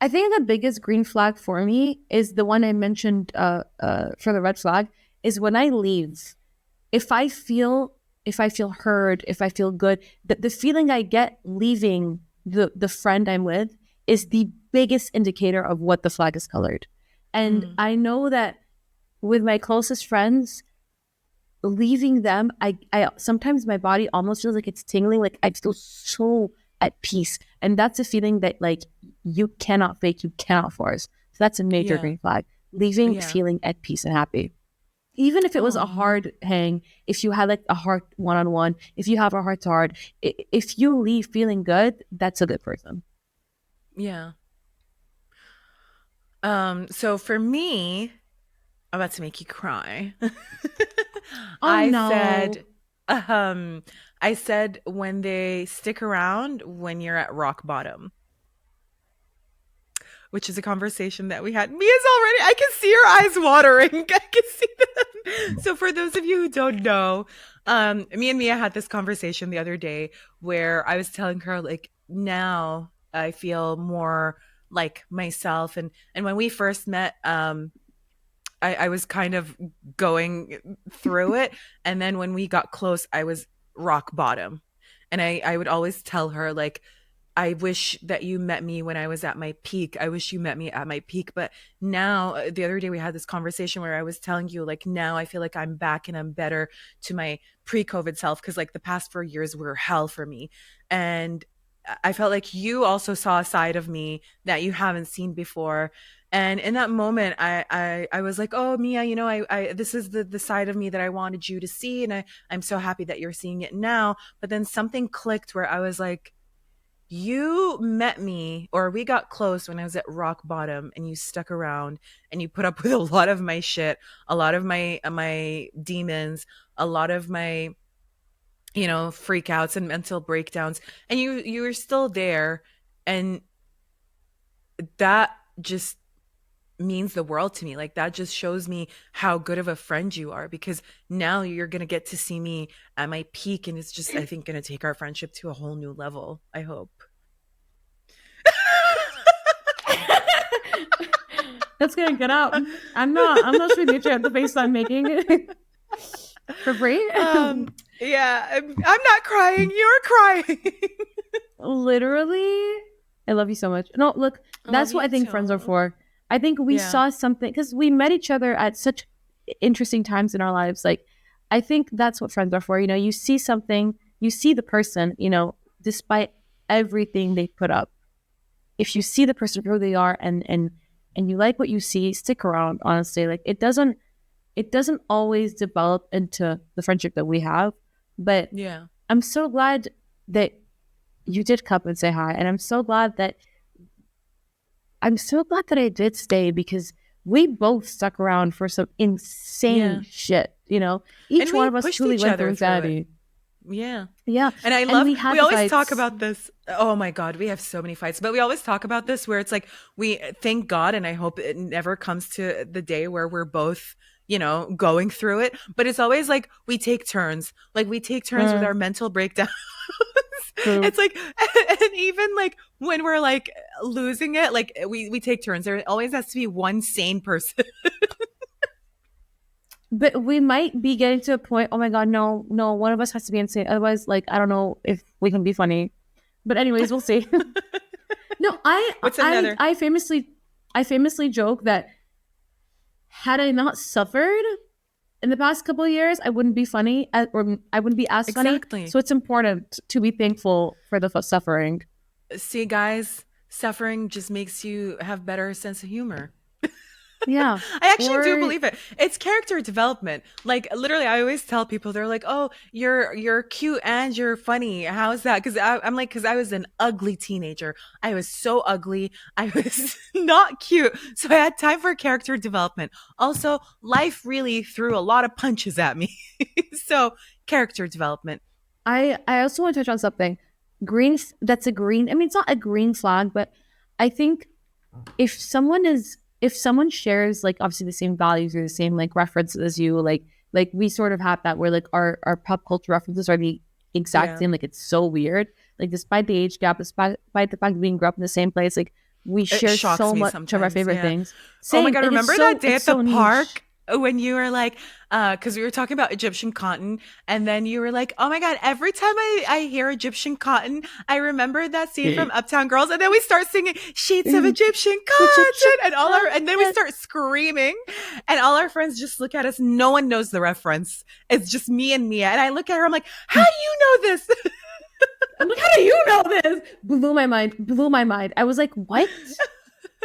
S2: think the biggest green flag for me is the one I mentioned for the red flag is when I leave. If I feel heard, if I feel good, the feeling I get leaving the friend I'm with is the biggest indicator of what the flag is colored. And I know that with my closest friends, leaving them, I sometimes my body almost feels like it's tingling, like I feel so at peace. And that's a feeling that like you cannot fake, you cannot force. So that's a major green flag. Leaving feeling at peace and happy. Even if it was a hard hang, if you had like a hard one-on-one, if you have a heart to heart, if you leave feeling good, that's a good person.
S1: Yeah. So for me, I'm about to make you cry. I said when they stick around when you're at rock bottom, which is a conversation that we had. Mia's already, I can see her eyes watering. I can see them. So for those of you who don't know, me and Mia had this conversation the other day where I was telling her like, now I feel more like myself. And when we first met, I was kind of going through it. And then when we got close, I was rock bottom. And I would always tell her, like, I wish that you met me when I was at my peak. I wish you met me at my peak. But now, the other day we had this conversation where I was telling you, like, now I feel like I'm back and I'm better to my pre-COVID self. Cause like the past 4 years were hell for me. And I felt like you also saw a side of me that you haven't seen before. And in that moment, I was like, oh, Mia, you know, this is the side of me that I wanted you to see. And I'm so happy that you're seeing it now. But then something clicked where I was like, you met me, or we got close when I was at rock bottom, and you stuck around and you put up with a lot of my shit, a lot of my demons, a lot of my, you know, freakouts and mental breakdowns, and you were still there. And that just means the world to me. Like, that just shows me how good of a friend you are, because now you're going to get to see me at my peak, and it's just, I think, going to take our friendship to a whole new level, I hope.
S2: That's gonna get out. I'm not sure the at the face I'm making for free.
S1: Yeah, I'm not crying. You're crying.
S2: Literally, I love you so much. No, look, that's what I think friends are for. I think we saw something, because we met each other at such interesting times in our lives. Like, I think that's what friends are for. You know, you see something, you see the person, you know, despite everything they put up. If you see the person for who they are, and you like what you see, stick around, honestly. Like, it doesn't always develop into the friendship that we have. But
S1: yeah,
S2: I'm so glad that you did come and say hi. And I'm so glad that I did stay, because we both stuck around for some insane shit, you know? Each one of us truly went through anxiety.
S1: Yeah.
S2: Yeah.
S1: And I love, we always talk about this. Oh my God, we have so many fights, but we always talk about this where it's like, we thank God, and I hope it never comes to the day where we're both, you know, going through it. But it's always like, we take turns. Like, we take turns with our mental breakdowns. It's like, and even like when we're like losing it, like we take turns. There always has to be one sane person.
S2: But we might be getting to a point, oh my God, no, one of us has to be insane. Otherwise, like, I don't know if we can be funny. But anyways, we'll see. No, I famously joke that had I not suffered in the past couple of years, I wouldn't be funny, or I wouldn't be as funny.
S1: Exactly.
S2: So it's important to be thankful for the suffering.
S1: See, guys, suffering just makes you have better sense of humor.
S2: Yeah.
S1: I actually do believe it. It's character development. Like, literally, I always tell people, they're like, oh, you're cute and you're funny. How's that? Because I'm like, because I was an ugly teenager. I was so ugly. I was not cute. So I had time for character development. Also, life really threw a lot of punches at me. So character development.
S2: I also want to touch on something. That's a green. I mean, it's not a green flag, but I think if someone shares, like, obviously the same values or the same, like, references as you, like we sort of have that, where, like, our pop culture references are the exact same. Like, it's so weird. Like, despite the age gap, despite the fact that we grew up in the same place, like, we share so much of our favorite things.
S1: Same. Oh my God, remember that day at the park when you were like, because we were talking about Egyptian cotton, and then you were like, oh my God, every time I hear Egyptian cotton, I remember that scene from Uptown Girls, and then we start singing sheets of Egyptian cotton, and then we start screaming, and all our friends just look at us. No one knows the reference. It's just me and Mia, and I look at her, I'm like, how do you know this?
S2: I'm like, how do you know this? Blew my mind. I was like, what?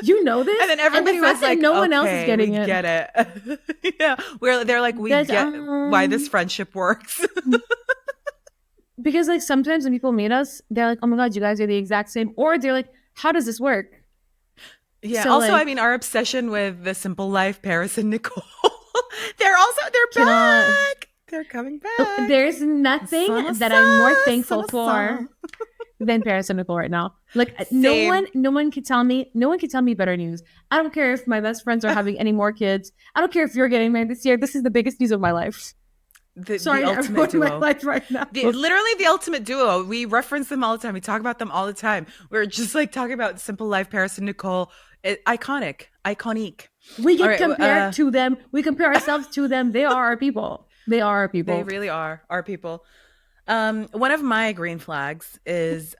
S2: You know this?
S1: And then everybody was like,
S2: no one else is getting it.
S1: Get it. Yeah. They're like, we get why this friendship works.
S2: Because, like, sometimes when people meet us, they're like, oh my God, you guys are the exact same. Or they're like, how does this work?
S1: Yeah. So, also, like, I mean, our obsession with The Simple Life, Paris and Nicole, they're back. They're coming back.
S2: There's nothing that I'm more thankful for than Paris and Nicole right now. Like,
S1: Same.
S2: no one can tell me better news. I don't care if my best friends are having any more kids. I don't care if you're getting married this year. This is the biggest news of my life.
S1: the
S2: Sorry,
S1: ultimate
S2: everyone in my
S1: duo.
S2: life right now.
S1: Literally the ultimate duo. We reference them all the time. We talk about them all the time. We're just like talking about Simple Life, Paris and Nicole. Iconic.
S2: We
S1: All
S2: get
S1: right.
S2: compared to them. We compare ourselves to them. They are our people. They are our
S1: They
S2: people.
S1: really are our people. One of my green flags is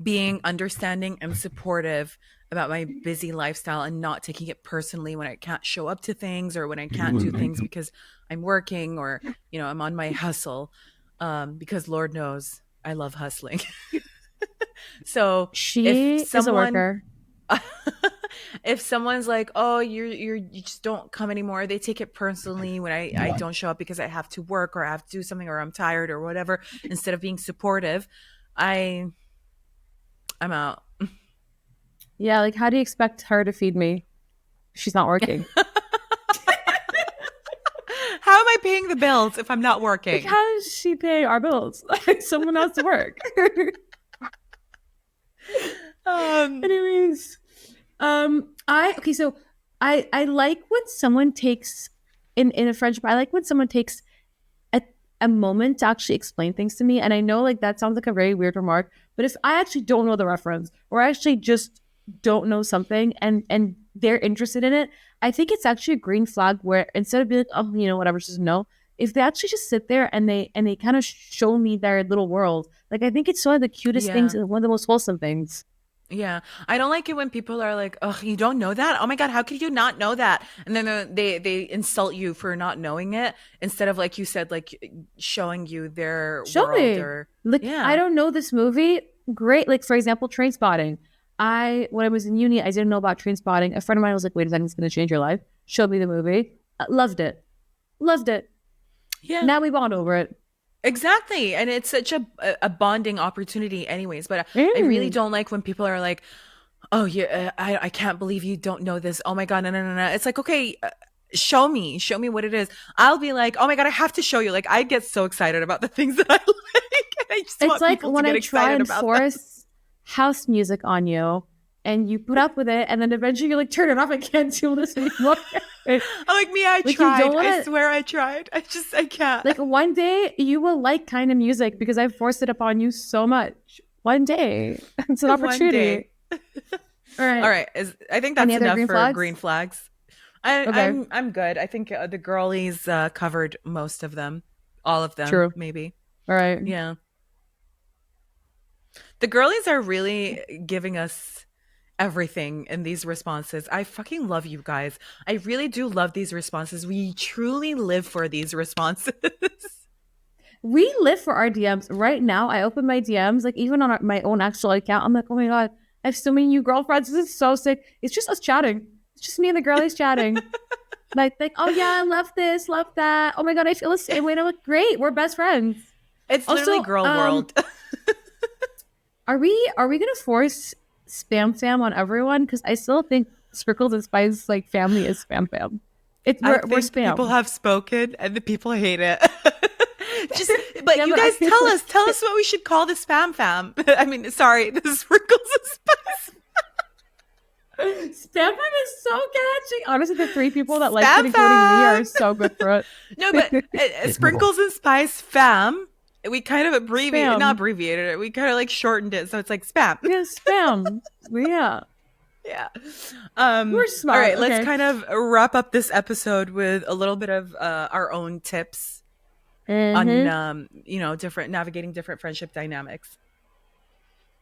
S1: being understanding and supportive about my busy lifestyle and not taking it personally when I can't show up to things or when I can't do things because I'm working or, I'm on my hustle. Because Lord knows I love hustling. So if
S2: She is a
S1: someone
S2: worker.
S1: if someone's like, oh, you just don't come anymore, they take it personally when I don't show up because I have to work or I have to do something or I'm tired or whatever, instead of being supportive, I'm out.
S2: Yeah, like how do you expect her to feed me? She's not working.
S1: How am I paying the bills if I'm not
S2: Like,
S1: working?
S2: how does she pay our bills? Like, someone has to work.
S1: um
S2: Anyways, so I like when someone takes in a friendship. I like when someone takes a a moment to actually explain things to me. And I know like that sounds like a very weird remark, but if I actually don't know the reference or I actually just don't know something and they're interested in it, I think it's actually a green flag where instead of being like, oh, whatever, just no. If they actually just sit there and they kind of show me their little world, like I think it's one of the cutest things
S1: yeah.
S2: and one of the most wholesome things.
S1: Yeah, I don't like it when people are like, "Oh, you don't know that? Oh my God, how could you not know that?" And then they insult you for not knowing it instead of like you said, like showing you their
S2: Show
S1: world
S2: me.
S1: or
S2: Like, I
S1: yeah,
S2: don't know this movie. Great. Like, for example, Train Spotting. When I was in uni, I didn't know about Train Spotting. A friend of mine was like, wait a second, it's going to change your life. Showed me the movie. Loved it. Loved it.
S1: yeah,
S2: Now we bond over it.
S1: exactly. And it's such a bonding opportunity, anyways. But I really
S2: Mm.
S1: don't like when people are like, "Oh, yeah, I can't believe you don't know this. Oh my God, no, no, no, no." It's like, okay. Show me what it is. I'll be like, oh my God, I have to show you. Like, I get so excited about the things that I like, and I just
S2: It's
S1: want
S2: like
S1: people to
S2: when
S1: get
S2: I try
S1: excited
S2: and
S1: about them.
S2: force house music on you and you put up with it and then eventually you're like, turn it off. I can't do this anymore.
S1: I'm like, me, I
S2: Like, you don't
S1: tried.
S2: want
S1: I
S2: to.
S1: swear I tried. I can't.
S2: Like one day you will like kind of music because I've forced it upon you so much. One day. It's an
S1: One
S2: opportunity.
S1: day.
S2: All
S1: All
S2: right.
S1: right. I think
S2: Any
S1: that's
S2: other
S1: enough
S2: green
S1: for
S2: flags?
S1: green flags. I,
S2: Okay.
S1: I'm good. I think the girlies covered most of them, all of them,
S2: True.
S1: maybe.
S2: All right.
S1: Yeah, the girlies are really giving us everything in these responses. I fucking love you guys. I really do love these responses. We truly live for these responses.
S2: We live for our DMs. Right now, I open my DMs, like even on my own actual account. I'm like, oh my God, I have so many new girlfriends. This is so sick. It's just us chatting. It's just me and the girlies chatting. Like, oh yeah, I love this, love that. Oh my God, I feel the same way. And I'm like, great, we're best friends.
S1: It's literally
S2: Also,
S1: girl world.
S2: are we gonna force spam fam on everyone? Because I still think Sprinkles and Spice like family is spam fam. It's
S1: I
S2: we're
S1: think people
S2: spam.
S1: have spoken and the people hate it. Just, but
S2: Yeah,
S1: you
S2: but I
S1: guys
S2: feel
S1: tell
S2: like
S1: us what we should call the spam fam. I mean, sorry, the sprinkles and spice.
S2: spam fam is so catchy. Honestly, the three people that like it,
S1: Spam
S2: including me,
S1: fam.
S2: are so good for
S1: No, but sprinkles and spice fam. We kind of not
S2: Spam.
S1: abbreviated it. We kind of like shortened it, so it's like spam.
S2: Yeah, spam. Yeah.
S1: Yeah.
S2: We're
S1: All
S2: smart.
S1: right, let's
S2: Okay.
S1: kind of wrap up this episode with a little bit of our own tips on
S2: Mm-hmm.
S1: different navigating different friendship dynamics.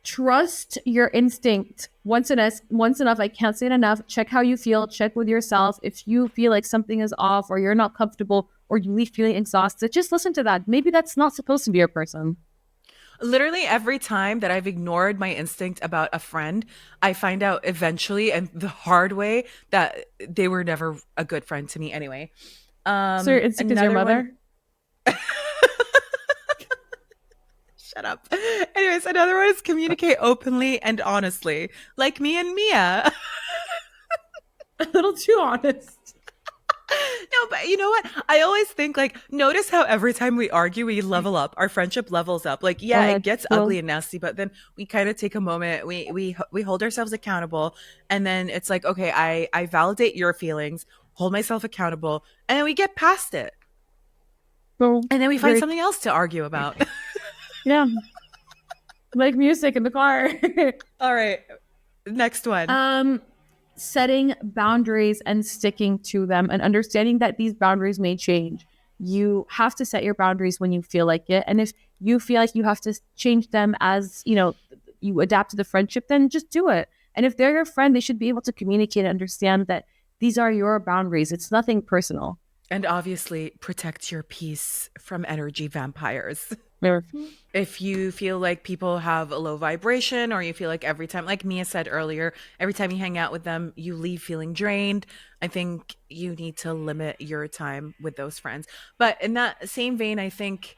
S2: Trust your instinct. Once enough. I can't say it enough. Check how you feel. Check with yourself. If you feel like something is off or you're not comfortable or you leave feeling exhausted, just listen to that. Maybe that's not supposed to be your person.
S1: Literally every time that I've ignored my instinct about a friend, I find out eventually and the hard way that they were never a good friend to me anyway.
S2: So your instinct is your
S1: Another one.
S2: mother?
S1: Shut up. Anyways, another one is communicate openly and honestly, like me and Mia.
S2: A little too honest.
S1: No, but you know what? I always think like, notice how every time we argue, we level up. Our friendship levels up. Like, yeah, it gets
S2: Well,
S1: ugly and nasty, but then we kind of take a moment. We hold ourselves accountable, and then it's like, okay, I validate your feelings, hold myself accountable, and then we get past it.
S2: So
S1: And then we find something else to argue about.
S2: yeah, like music in the car.
S1: All right. Next one.
S2: Setting boundaries and sticking to them and understanding that these boundaries may change. You have to set your boundaries when you feel like it. And if you feel like you have to change them as, you adapt to the friendship, then just do it. And if they're your friend, they should be able to communicate and understand that these are your boundaries. It's nothing personal.
S1: And obviously, protect your peace from energy vampires.
S2: Yeah.
S1: If you feel like people have a low vibration, or you feel like every time, like Mia said earlier, every time you hang out with them, you leave feeling drained, I think you need to limit your time with those friends. But in that same vein, I think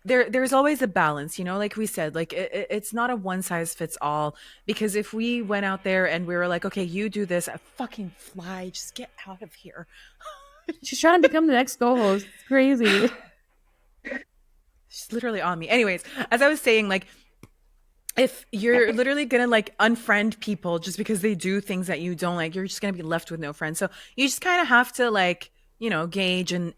S1: there's always a balance, like we said, like it's not a one size fits all, because if we went out there and we were like, okay, you do this, I fucking fly, just get out of here.
S2: She's trying to become the next co-host. It's crazy.
S1: She's literally on me. Anyways, as I was saying, like, if you're literally gonna like unfriend people just because they do things that you don't like, you're just gonna be left with no friends. So you just kind of have to like, gauge and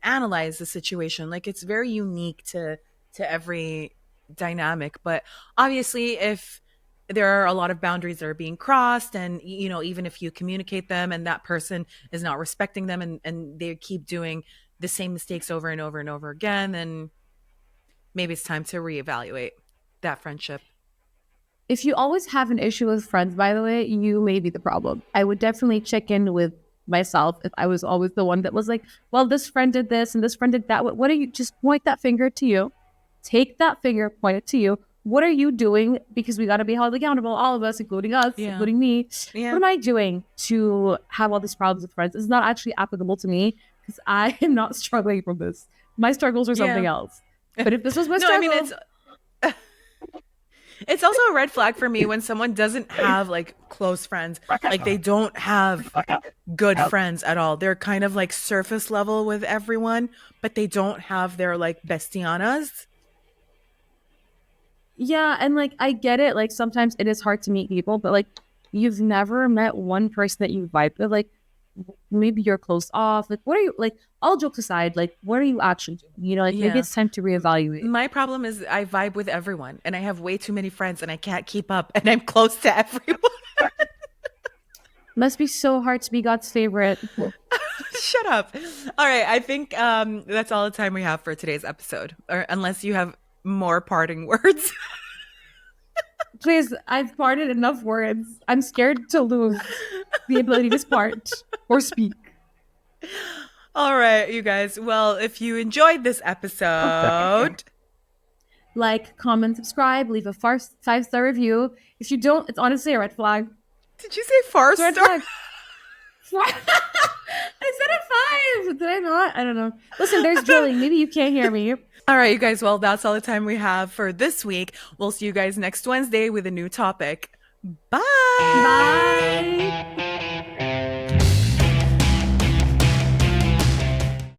S1: analyze the situation. Like, it's very unique to every dynamic. But obviously, if there are a lot of boundaries that are being crossed, and even if you communicate them and that person is not respecting them, and they keep doing the same mistakes over and over and over again, then maybe it's time to reevaluate that friendship.
S2: If you always have an issue with friends, by the way, you may be the problem. I would definitely check in with myself if I was always the one that was like, well, this friend did this and this friend did that. What are you, just point that finger to you. Take that finger, point it to you. What are you doing? Because we got to be held accountable, all of us, including us, including me. Yeah. What am I doing to have all these problems with friends? It's not actually applicable to me because I am not struggling from this. My struggles are something else. But if this was my struggle...
S1: I mean, it's also a red flag for me when someone doesn't have like close friends. Like, they don't have good friends at all. They're kind of like surface level with everyone, but they don't have their like bestianas.
S2: Yeah, and like I get it. Like, sometimes it is hard to meet people, but like, you've never met one person that you vibe with. Like, maybe you're closed off. Like, what are you, like, all jokes aside, like, what are you actually doing? Like, maybe it's time to reevaluate.
S1: My problem is I vibe with everyone and I have way too many friends and I can't keep up, and I'm close to everyone.
S2: Must be so hard to be God's favorite.
S1: Shut up. All right, I think that's all the time we have for today's episode, or unless you have more parting words.
S2: Please, I've parted enough words. I'm scared to lose the ability to part or speak.
S1: All right, you guys. Well, if you enjoyed this episode,
S2: like, comment, subscribe, leave a 5-star review. If you don't, it's honestly a red flag.
S1: Did you say 4-star?
S2: I said a 5. Did I not? I don't know. Listen, there's drilling. Maybe you can't hear me.
S1: All right, you guys. Well, that's all the time we have for this week. We'll see you guys next Wednesday with a new topic. Bye.
S2: Bye.